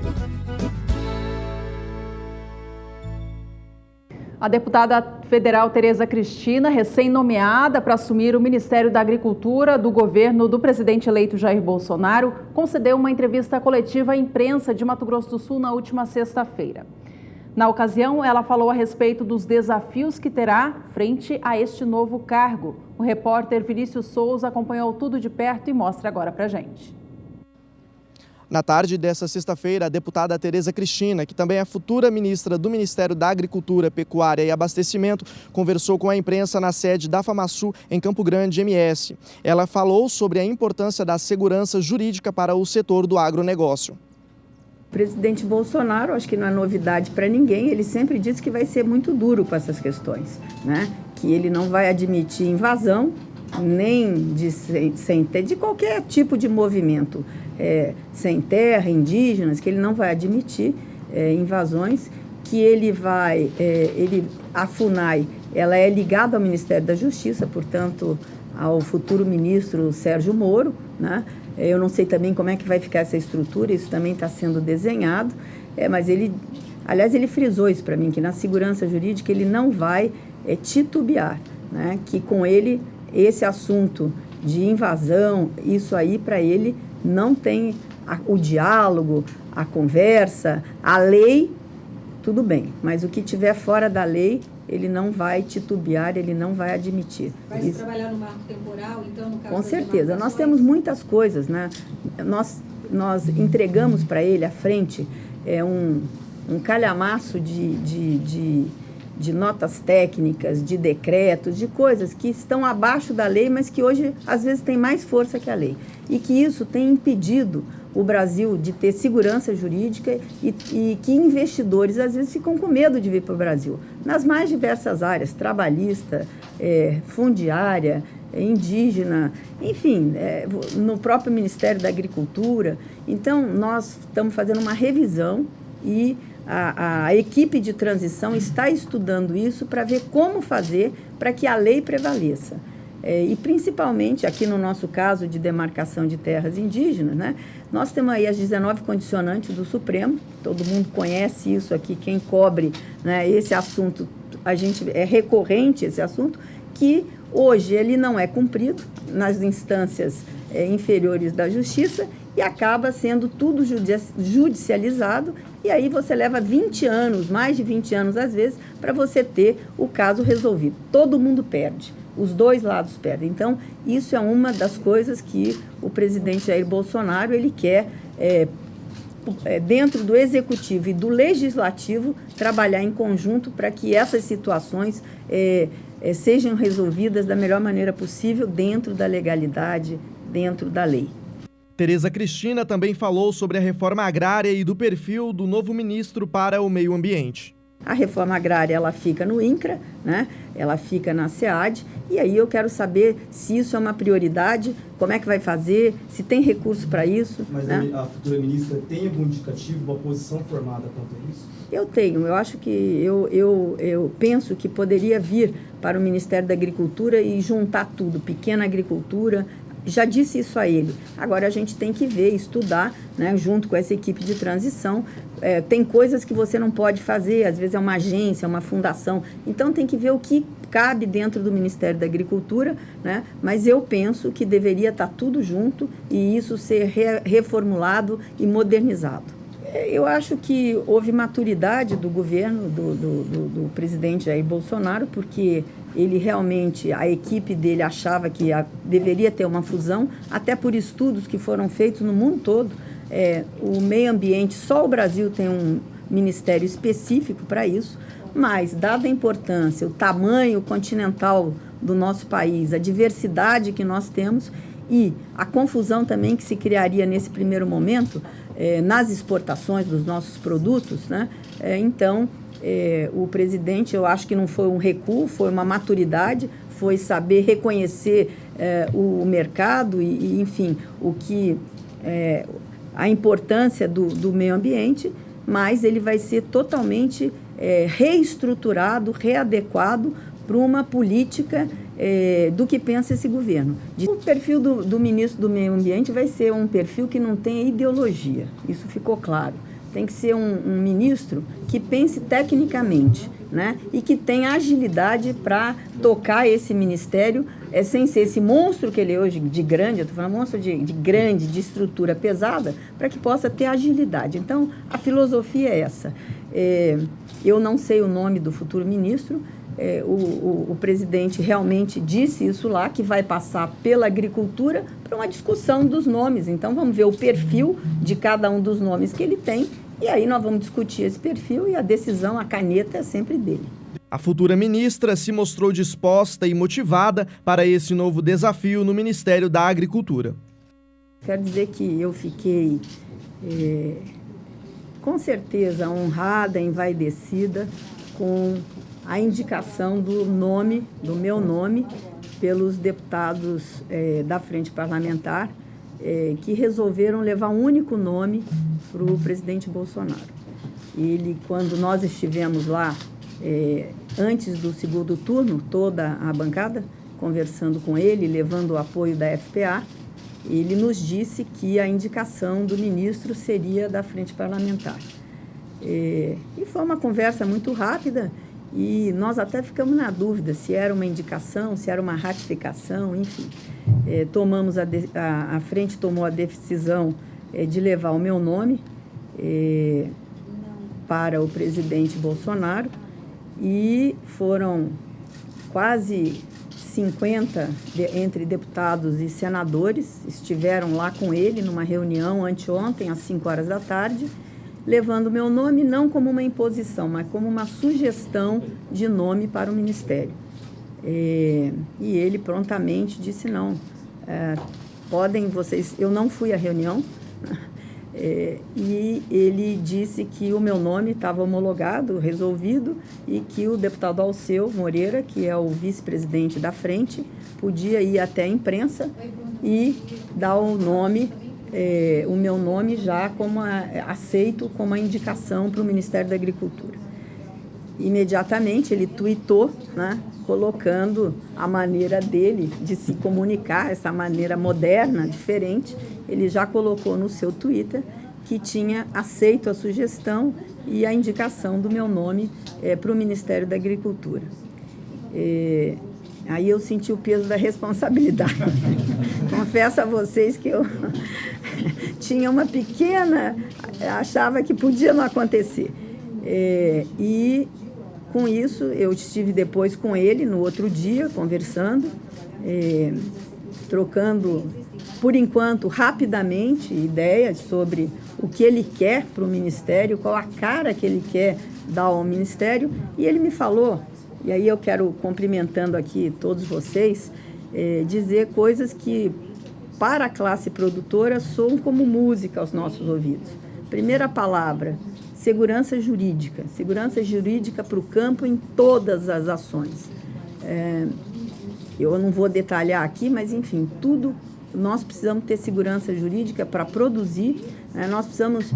A deputada federal Tereza Cristina, recém-nomeada para assumir o Ministério da Agricultura do governo do presidente eleito Jair Bolsonaro, concedeu uma entrevista coletiva à imprensa de Mato Grosso do Sul na última sexta-feira. Na ocasião, ela falou a respeito dos desafios que terá frente a este novo cargo. O repórter Vinícius Souza acompanhou tudo de perto e mostra agora pra gente. Na tarde desta sexta-feira, a deputada Tereza Cristina, que também é futura ministra do Ministério da Agricultura, Pecuária e Abastecimento, conversou com a imprensa na sede da FAMASU, em Campo Grande, MS. Ela falou sobre a importância da segurança jurídica para o setor do agronegócio. O presidente Bolsonaro, acho que não é novidade para ninguém, ele sempre diz que vai ser muito duro com essas questões, né? Que ele não vai admitir invasão, nem de qualquer tipo de movimento. Sem terra, indígenas, que ele não vai admitir invasões, que ele vai, a FUNAI, ela é ligada ao Ministério da Justiça, portanto, ao futuro ministro Sérgio Moro, né? Eu não sei também como é que vai ficar essa estrutura, isso também está sendo desenhado, mas ele frisou isso para mim, que na segurança jurídica ele não vai titubear, né? Que com ele, esse assunto de invasão, isso aí para ele não tem o diálogo, a conversa, a lei, tudo bem, mas o que tiver fora da lei, ele não vai titubear, ele não vai admitir. Vai se trabalhar no marco temporal, então, no caso com certeza, nós temos muitas coisas, né? Nós entregamos para ele à frente um calhamaço de notas técnicas, de decretos, de coisas que estão abaixo da lei, mas que hoje, às vezes, têm mais força que a lei. E que isso tem impedido o Brasil de ter segurança jurídica e que investidores, às vezes, ficam com medo de vir para o Brasil. Nas mais diversas áreas, trabalhista, fundiária, indígena, enfim, no próprio Ministério da Agricultura. Então, nós estamos fazendo uma revisão e a equipe de transição está estudando isso para ver como fazer para que a lei prevaleça. e principalmente aqui no nosso caso de demarcação de terras indígenas, né? Nós temos aí as 19 condicionantes do Supremo, todo mundo conhece isso aqui, quem cobre, né, esse assunto, é recorrente esse assunto, que hoje ele não é cumprido nas instâncias inferiores da Justiça e acaba sendo tudo judicializado, e aí você leva 20 anos, mais de 20 anos às vezes, para você ter o caso resolvido. Todo mundo perde, os dois lados perdem. Então, isso é uma das coisas que o presidente Jair Bolsonaro ele quer, dentro do Executivo e do Legislativo, trabalhar em conjunto para que essas situações sejam resolvidas da melhor maneira possível, dentro da legalidade, dentro da lei. Tereza Cristina também falou sobre a reforma agrária e do perfil do novo ministro para o meio ambiente. A reforma agrária ela fica no INCRA, né? Ela fica na SEAD, e aí eu quero saber se isso é uma prioridade, como é que vai fazer, se tem recurso para isso. Mas né? A futura ministra tem algum indicativo, uma posição formada quanto a isso? Eu tenho, eu acho que eu penso que poderia vir para o Ministério da Agricultura e juntar tudo, pequena agricultura. Já disse isso a ele. Agora a gente tem que ver, estudar, né, junto com essa equipe de transição. Tem coisas que você não pode fazer, às vezes é uma agência, uma fundação. Então tem que ver o que cabe dentro do Ministério da Agricultura, né? Mas eu penso que deveria estar tudo junto e isso ser reformulado e modernizado. Eu acho que houve maturidade do governo, do presidente Jair Bolsonaro, porque ele realmente, a equipe dele achava que deveria ter uma fusão, até por estudos que foram feitos no mundo todo. O meio ambiente, só o Brasil tem um ministério específico para isso, mas, dada a importância, o tamanho continental do nosso país, a diversidade que nós temos e a confusão também que se criaria nesse primeiro momento, nas exportações dos nossos produtos, né? Então, o presidente, eu acho que não foi um recuo, foi uma maturidade, foi saber reconhecer o mercado e enfim, a importância do meio ambiente, mas ele vai ser totalmente reestruturado, readequado para uma política do que pensa esse governo. O perfil do ministro do Meio Ambiente vai ser um perfil que não tem ideologia, isso ficou claro. Tem que ser um ministro que pense tecnicamente, né? E que tenha agilidade para tocar esse ministério, sem ser esse monstro que ele é hoje, de grande, eu estou falando monstro de grande, de estrutura pesada, para que possa ter agilidade. Então, a filosofia é essa. Eu não sei o nome do futuro ministro, o presidente realmente disse isso lá, que vai passar pela agricultura para uma discussão dos nomes. Então, vamos ver o perfil de cada um dos nomes que ele tem e aí nós vamos discutir esse perfil e a decisão, a caneta é sempre dele. A futura ministra se mostrou disposta e motivada para esse novo desafio no Ministério da Agricultura. Quero dizer que eu fiquei, com certeza, honrada, envaidecida com a indicação do meu nome, pelos deputados da Frente Parlamentar, que resolveram levar um único nome para o presidente Bolsonaro. Ele, quando nós estivemos lá, antes do segundo turno, toda a bancada, conversando com ele, levando o apoio da FPA, ele nos disse que a indicação do ministro seria da Frente Parlamentar. E foi uma conversa muito rápida, e nós até ficamos na dúvida se era uma indicação, se era uma ratificação, enfim. A frente tomou a decisão de levar o meu nome para o presidente Bolsonaro, e foram quase 50 entre deputados e senadores, estiveram lá com ele numa reunião anteontem, às 5 horas da tarde, levando o meu nome não como uma imposição, mas como uma sugestão de nome para o Ministério. E ele prontamente disse não, podem vocês... Eu não fui à reunião, e ele disse que o meu nome estava homologado, resolvido, e que o deputado Alceu Moreira, que é o vice-presidente da frente, podia ir até a imprensa e dar o meu nome já como aceito como a indicação para o Ministério da Agricultura. imediatamente ele tuitou, né, colocando a maneira dele de se comunicar, essa maneira moderna, diferente. Ele já colocou no seu Twitter que tinha aceito a sugestão e a indicação do meu nome para o Ministério da Agricultura. Aí eu senti o peso da responsabilidade. Confesso a vocês que eu tinha uma pequena... achava que podia não acontecer. E com isso eu estive depois com ele no outro dia, conversando, trocando, por enquanto, rapidamente ideias sobre o que ele quer para o Ministério, qual a cara que ele quer dar ao Ministério, e ele me falou, e aí eu quero, cumprimentando aqui todos vocês, dizer coisas que, para a classe produtora, soam como música aos nossos ouvidos. Primeira palavra, segurança jurídica para o campo em todas as ações. Eu não vou detalhar aqui, mas, enfim, tudo, nós precisamos ter segurança jurídica para produzir, né? Nós precisamos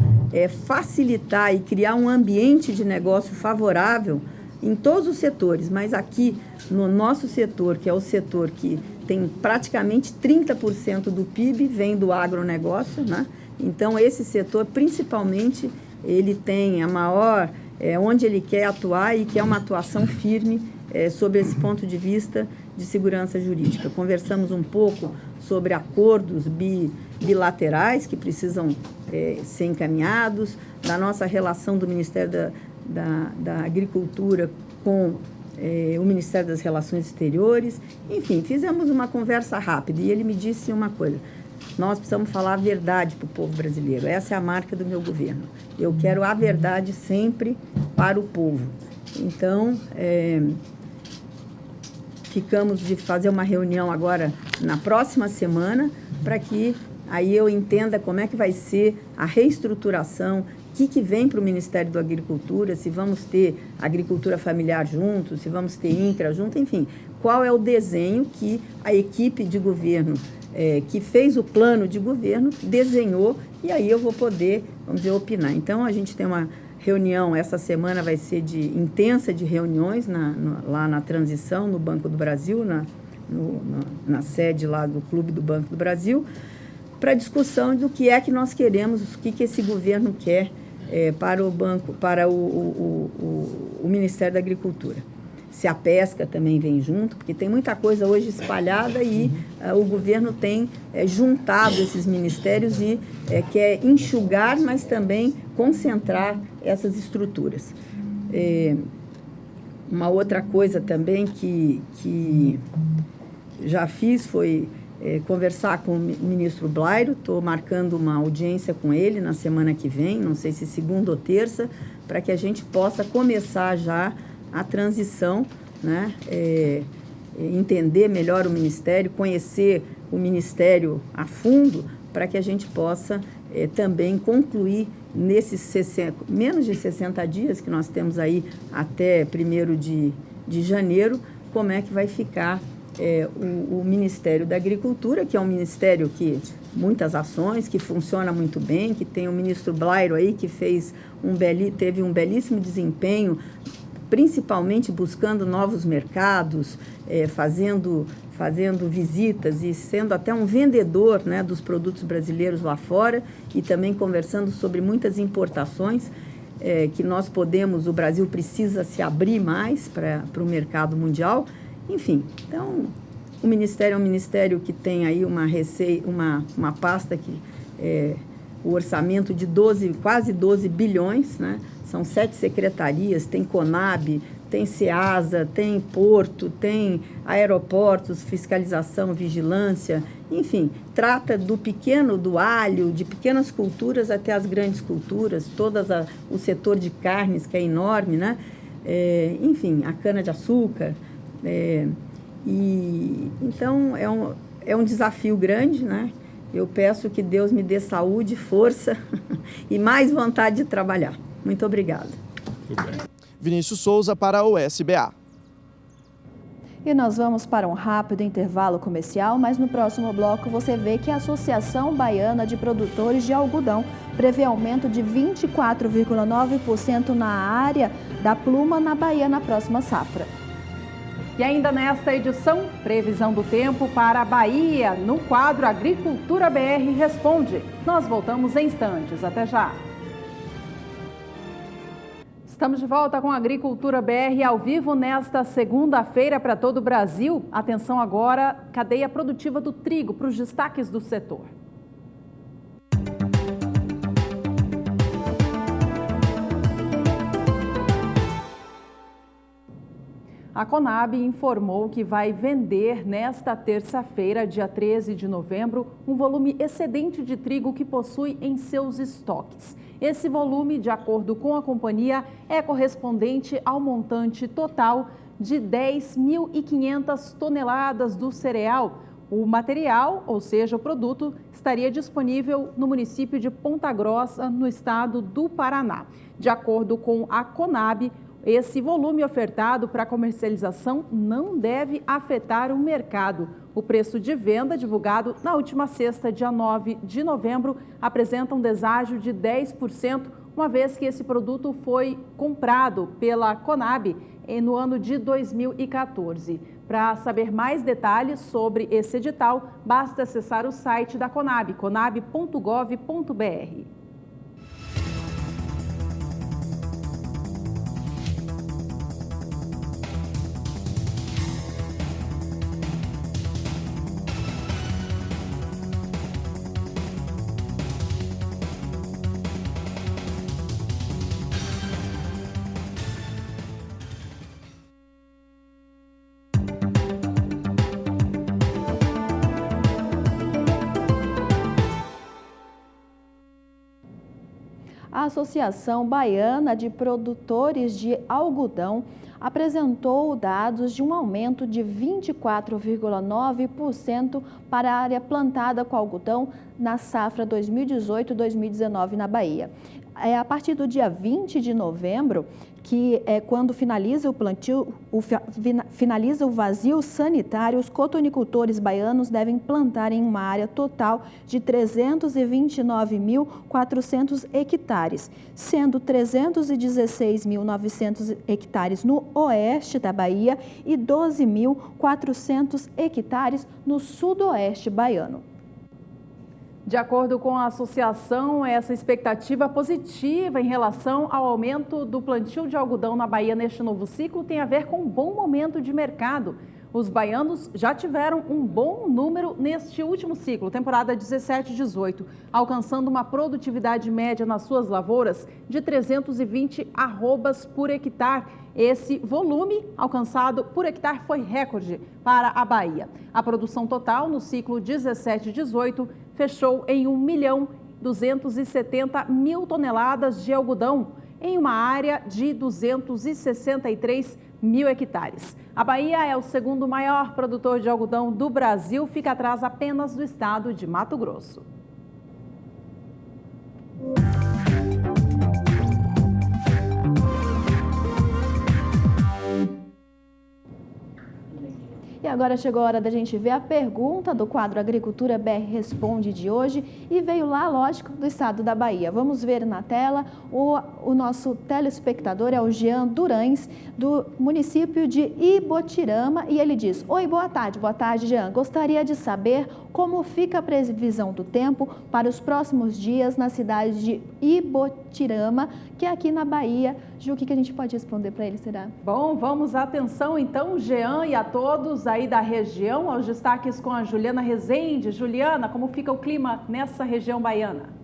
facilitar e criar um ambiente de negócio favorável em todos os setores, mas aqui no nosso setor, que é o setor que tem praticamente 30% do PIB, vem do agronegócio, né? Então, esse setor, principalmente, ele tem a maior, onde ele quer atuar e quer uma atuação firme sobre esse ponto de vista de segurança jurídica. Conversamos um pouco sobre acordos bilaterais que precisam ser encaminhados, da nossa relação do Ministério da Agricultura com o Ministério das Relações Exteriores. Enfim, fizemos uma conversa rápida e ele me disse uma coisa: nós precisamos falar a verdade para o povo brasileiro. Essa é a marca do meu governo. Eu quero a verdade sempre para o povo. Então, ficamos de fazer uma reunião agora na próxima semana para que aí eu entenda como é que vai ser a reestruturação, o que vem para o Ministério da Agricultura, se vamos ter agricultura familiar junto, se vamos ter INCRA junto, enfim, qual é o desenho que a equipe de governo que fez o plano de governo desenhou, e aí eu vou poder, vamos dizer, opinar. Então, a gente tem uma reunião, essa semana vai ser intensa de reuniões lá na transição, no Banco do Brasil, na sede lá do Clube do Banco do Brasil, para discussão do que é que nós queremos, o que esse governo quer para o banco, para o Ministério da Agricultura. Se a pesca também vem junto, porque tem muita coisa hoje espalhada e o governo tem juntado esses ministérios e quer enxugar, mas também concentrar essas estruturas. Uma outra coisa também que já fiz foi conversar com o ministro Blairo. Estou marcando uma audiência com ele na semana que vem, não sei se segunda ou terça, para que a gente possa começar já a transição, né? Entender melhor o Ministério, conhecer o Ministério a fundo, para que a gente possa também concluir nesses menos de 60 dias que nós temos aí até 1º de janeiro, como é que vai ficar o Ministério da Agricultura, que é um ministério que muitas ações, que funciona muito bem, que tem o ministro Blairo aí, que teve um belíssimo desempenho, principalmente buscando novos mercados, fazendo visitas e sendo até um vendedor, né, dos produtos brasileiros lá fora, e também conversando sobre muitas importações que nós podemos, o Brasil precisa se abrir mais para o mercado mundial. Enfim, então, o Ministério é um ministério que tem aí uma pasta que o orçamento de quase 12 bilhões, né? São 7 secretarias, tem Conab, tem SEASA, tem Porto, tem aeroportos, fiscalização, vigilância, enfim, trata do alho, de pequenas culturas até as grandes culturas, o setor de carnes, que é enorme, né? Enfim, a cana-de-açúcar. Então, é um desafio grande, né? Eu peço que Deus me dê saúde, força e mais vontade de trabalhar. Muito obrigada. Vinícius Souza para o SBA. E nós vamos para um rápido intervalo comercial, mas no próximo bloco você vê que a Associação Baiana de Produtores de Algodão prevê aumento de 24,9% na área da pluma na Bahia na próxima safra. E ainda nesta edição, previsão do tempo para a Bahia, no quadro Agricultura BR Responde. Nós voltamos em instantes. Até já! Estamos de volta com a Agricultura BR ao vivo nesta segunda-feira para todo o Brasil. Atenção agora, cadeia produtiva do trigo, para os destaques do setor. A Conab informou que vai vender nesta terça-feira, dia 13 de novembro, um volume excedente de trigo que possui em seus estoques. Esse volume, de acordo com a companhia, é correspondente ao montante total de 10.500 toneladas do cereal. O material, ou seja, o produto, estaria disponível no município de Ponta Grossa, no estado do Paraná. De acordo com a Conab, esse volume ofertado para comercialização não deve afetar o mercado. O preço de venda divulgado na última sexta, dia 9 de novembro, apresenta um deságio de 10%, uma vez que esse produto foi comprado pela Conab no ano de 2014. Para saber mais detalhes sobre esse edital, basta acessar o site da Conab, conab.gov.br. A Associação Baiana de Produtores de Algodão apresentou dados de um aumento de 24,9% para a área plantada com algodão na safra 2018-2019 na Bahia. A partir do dia 20 de novembro, que é quando finaliza o plantio, finaliza o vazio sanitário, os cotonicultores baianos devem plantar em uma área total de 329.400 hectares, sendo 316.900 hectares no oeste da Bahia e 12.400 hectares no sudoeste baiano. De acordo com a associação, essa expectativa positiva em relação ao aumento do plantio de algodão na Bahia neste novo ciclo tem a ver com um bom momento de mercado. Os baianos já tiveram um bom número neste último ciclo, temporada 17-18, alcançando uma produtividade média nas suas lavouras de 320 arrobas por hectare. Esse volume alcançado por hectare foi recorde para a Bahia. A produção total no ciclo 17-18 fechou em 1.270.000 toneladas de algodão, em uma área de 263.000 hectares. A Bahia é o segundo maior produtor de algodão do Brasil, fica atrás apenas do estado de Mato Grosso. E agora chegou a hora da gente ver a pergunta do quadro Agricultura BR Responde de hoje e veio lá, lógico, do estado da Bahia. Vamos ver na tela, o nosso telespectador é o Jean Durães, do município de Ibotirama, e ele diz: oi, boa tarde, Jean. Gostaria de saber como fica a previsão do tempo para os próximos dias na cidade de Ibotirama, que é aqui na Bahia. Ju, o que a gente pode responder para ele, será? Bom, vamos, atenção então, Jean, e a todos aí da região, aos destaques com a Juliana Rezende. Juliana, como fica o clima nessa região baiana?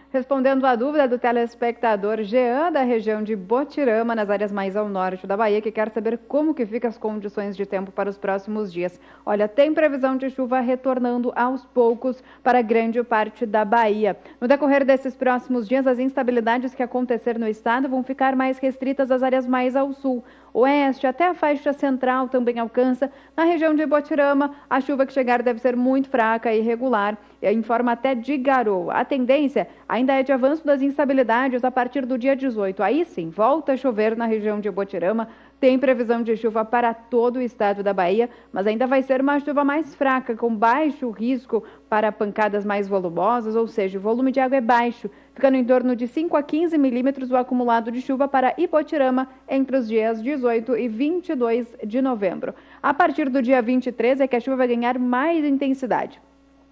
Respondendo à dúvida do telespectador Jean, da região de Botirama, nas áreas mais ao norte da Bahia, que quer saber como que ficam as condições de tempo para os próximos dias. Olha, tem previsão de chuva retornando aos poucos para grande parte da Bahia. No decorrer desses próximos dias, as instabilidades que acontecer no estado vão ficar mais restritas às áreas mais ao sul. oeste até a faixa central também alcança. Na região de Botirama, a chuva que chegar deve ser muito fraca e irregular, em forma até de garoa. A tendência ainda é de avanço das instabilidades a partir do dia 18. Aí sim, volta a chover na região de Botirama. Tem previsão de chuva para todo o estado da Bahia, mas ainda vai ser uma chuva mais fraca, com baixo risco para pancadas mais volumosas, ou seja, o volume de água é baixo, ficando em torno de 5 a 15 milímetros o acumulado de chuva para Ipotirama entre os dias 18 e 22 de novembro. A partir do dia 23 é que a chuva vai ganhar mais intensidade.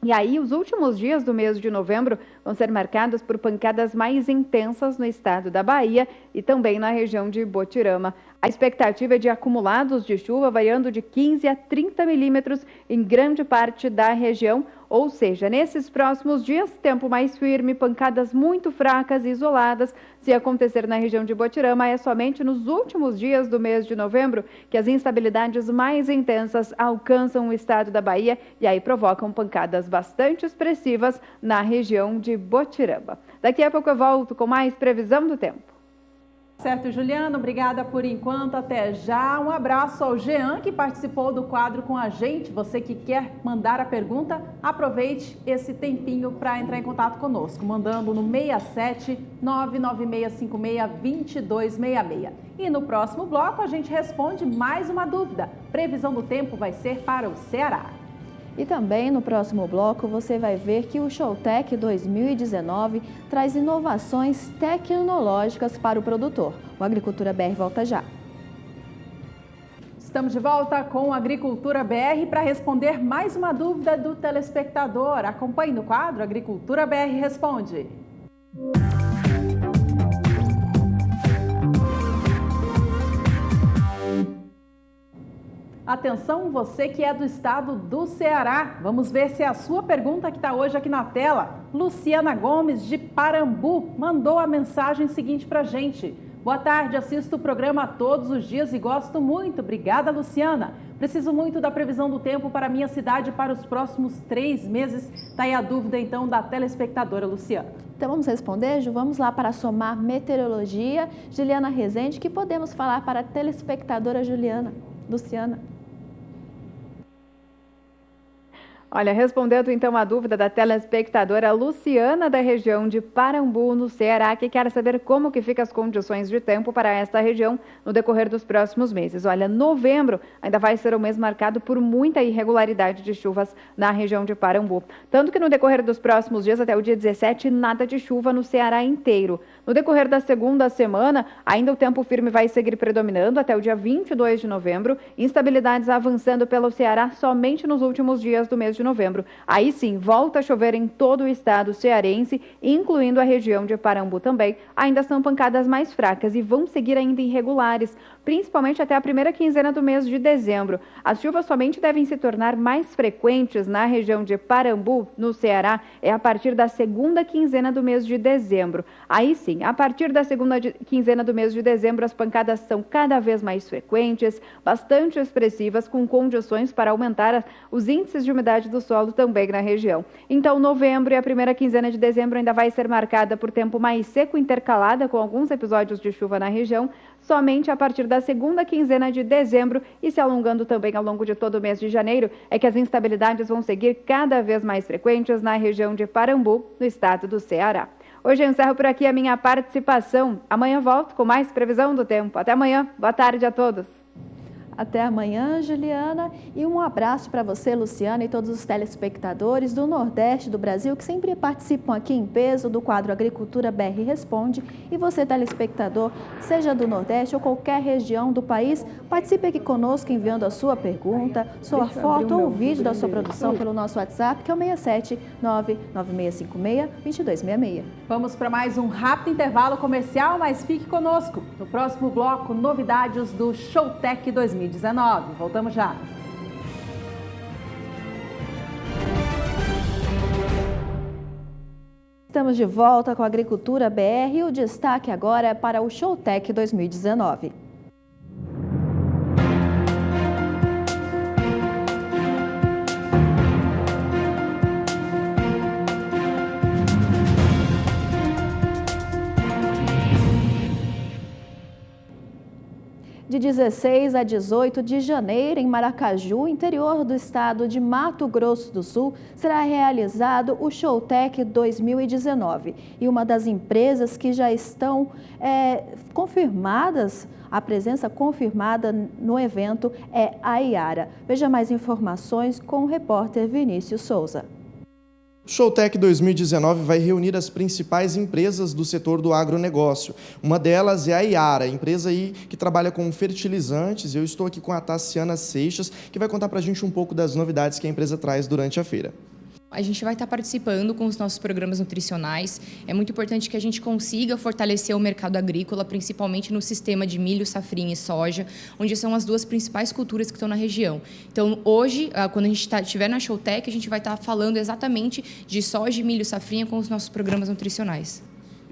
E aí, os últimos dias do mês de novembro vão ser marcados por pancadas mais intensas no estado da Bahia e também na região de Botirama. A expectativa é de acumulados de chuva variando de 15 a 30 milímetros em grande parte da região, ou seja, nesses próximos dias, tempo mais firme, pancadas muito fracas e isoladas. Se acontecer na região de Botirama, é somente nos últimos dias do mês de novembro que as instabilidades mais intensas alcançam o estado da Bahia e aí provocam pancadas bastante expressivas na região de Botirama. Daqui a pouco eu volto com mais previsão do tempo. Certo, Juliana, obrigada por enquanto, até já. Um abraço ao Jean, que participou do quadro com a gente. Você que quer mandar a pergunta, aproveite esse tempinho para entrar em contato conosco, mandando no 67 99656 2266. E no próximo bloco a gente responde mais uma dúvida. Previsão do tempo vai ser para o Ceará. E também no próximo bloco você vai ver que o Showtech 2019 traz inovações tecnológicas para o produtor. O Agricultura BR volta já. Estamos de volta com a Agricultura BR para responder mais uma dúvida do telespectador. Acompanhe no quadro Agricultura BR Responde. Atenção, você que é do estado do Ceará. Vamos ver se é a sua pergunta que está hoje aqui na tela. Luciana Gomes, de Parambu, mandou a mensagem seguinte para a gente. Boa tarde, assisto o programa todos os dias e gosto muito. Obrigada, Luciana. Preciso muito da previsão do tempo para a minha cidade para os próximos 3 meses. Está aí a dúvida, então, da telespectadora Luciana. Então vamos responder, Ju? Vamos lá para a Somar Meteorologia. Juliana Rezende, que podemos falar para a telespectadora Luciana? Olha, respondendo então a dúvida da telespectadora Luciana, da região de Parambu, no Ceará, que quer saber como que ficam as condições de tempo para esta região no decorrer dos próximos meses. Olha, novembro ainda vai ser um mês marcado por muita irregularidade de chuvas na região de Parambu. Tanto que no decorrer dos próximos dias, até o dia 17, nada de chuva no Ceará inteiro. No decorrer da segunda semana, ainda o tempo firme vai seguir predominando até o dia 22 de novembro, instabilidades avançando pelo Ceará somente nos últimos dias do mês de novembro. Aí sim, volta a chover em todo o estado cearense, incluindo a região de Parambu também. Ainda são pancadas mais fracas e vão seguir ainda irregulares, principalmente até a primeira quinzena do mês de dezembro. As chuvas somente devem se tornar mais frequentes na região de Parambu, no Ceará, a partir da segunda quinzena do mês de dezembro. Aí sim, a partir da segunda quinzena do mês de dezembro, as pancadas são cada vez mais frequentes, bastante expressivas, com condições para aumentar os índices de umidade do solo também na região. Então, novembro e a primeira quinzena de dezembro ainda vai ser marcada por tempo mais seco, intercalada com alguns episódios de chuva na região. Somente a partir da segunda quinzena de dezembro e se alongando também ao longo de todo o mês de janeiro é que as instabilidades vão seguir cada vez mais frequentes na região de Parambu, no estado do Ceará. Hoje eu encerro por aqui a minha participação. Amanhã volto com mais previsão do tempo. Até amanhã. Boa tarde a todos. Até amanhã, Juliana, e um abraço para você, Luciana, e todos os telespectadores do Nordeste do Brasil que sempre participam aqui em peso do quadro Agricultura BR Responde. E você, telespectador, seja do Nordeste ou qualquer região do país, participe aqui conosco enviando a sua pergunta, sua foto ou vídeo da sua produção pelo nosso WhatsApp, que é o 67 99656 2266. Vamos para mais um rápido intervalo comercial, mas fique conosco. No próximo bloco, novidades do Showtech 2019. Voltamos já. Estamos de volta com a Agricultura BR e o destaque agora é para o Showtech 2019. De 16 a 18 de janeiro, em Maracaju, interior do estado de Mato Grosso do Sul, será realizado o Showtech 2019. E uma das empresas que já estão confirmadas, a presença confirmada no evento é a Iara. Veja mais informações com o repórter Vinícius Souza. O Showtech 2019 vai reunir as principais empresas do setor do agronegócio. Uma delas é a Iara, empresa aí que trabalha com fertilizantes. Eu estou aqui com a Tassiana Seixas, que vai contar para a gente um pouco das novidades que a empresa traz durante a feira. A gente vai estar participando com os nossos programas nutricionais. É muito importante que a gente consiga fortalecer o mercado agrícola, principalmente no sistema de milho, safrinha e soja, onde são as duas principais culturas que estão na região. Então, hoje, quando a gente estiver na Showtech, a gente vai estar falando exatamente de soja, milho, safrinha com os nossos programas nutricionais.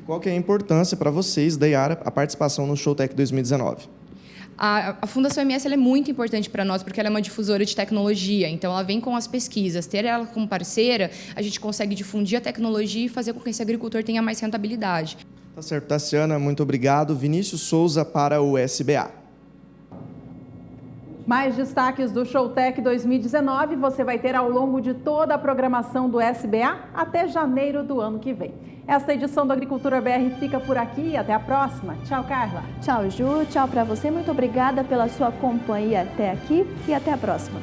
Qual que é a importância para vocês da Iara a participação no Showtech 2019? A Fundação MS ela é muito importante para nós, porque ela é uma difusora de tecnologia, então ela vem com as pesquisas. Ter ela como parceira, a gente consegue difundir a tecnologia e fazer com que esse agricultor tenha mais rentabilidade. Tá certo, Tassiana, muito obrigado. Vinícius Souza para o SBA. Mais destaques do Showtech 2019 você vai ter ao longo de toda a programação do SBA até janeiro do ano que vem. Esta edição do Agricultura BR fica por aqui. Até a próxima. Tchau, Carla. Tchau, Ju. Tchau para você. Muito obrigada pela sua companhia até aqui e até a próxima.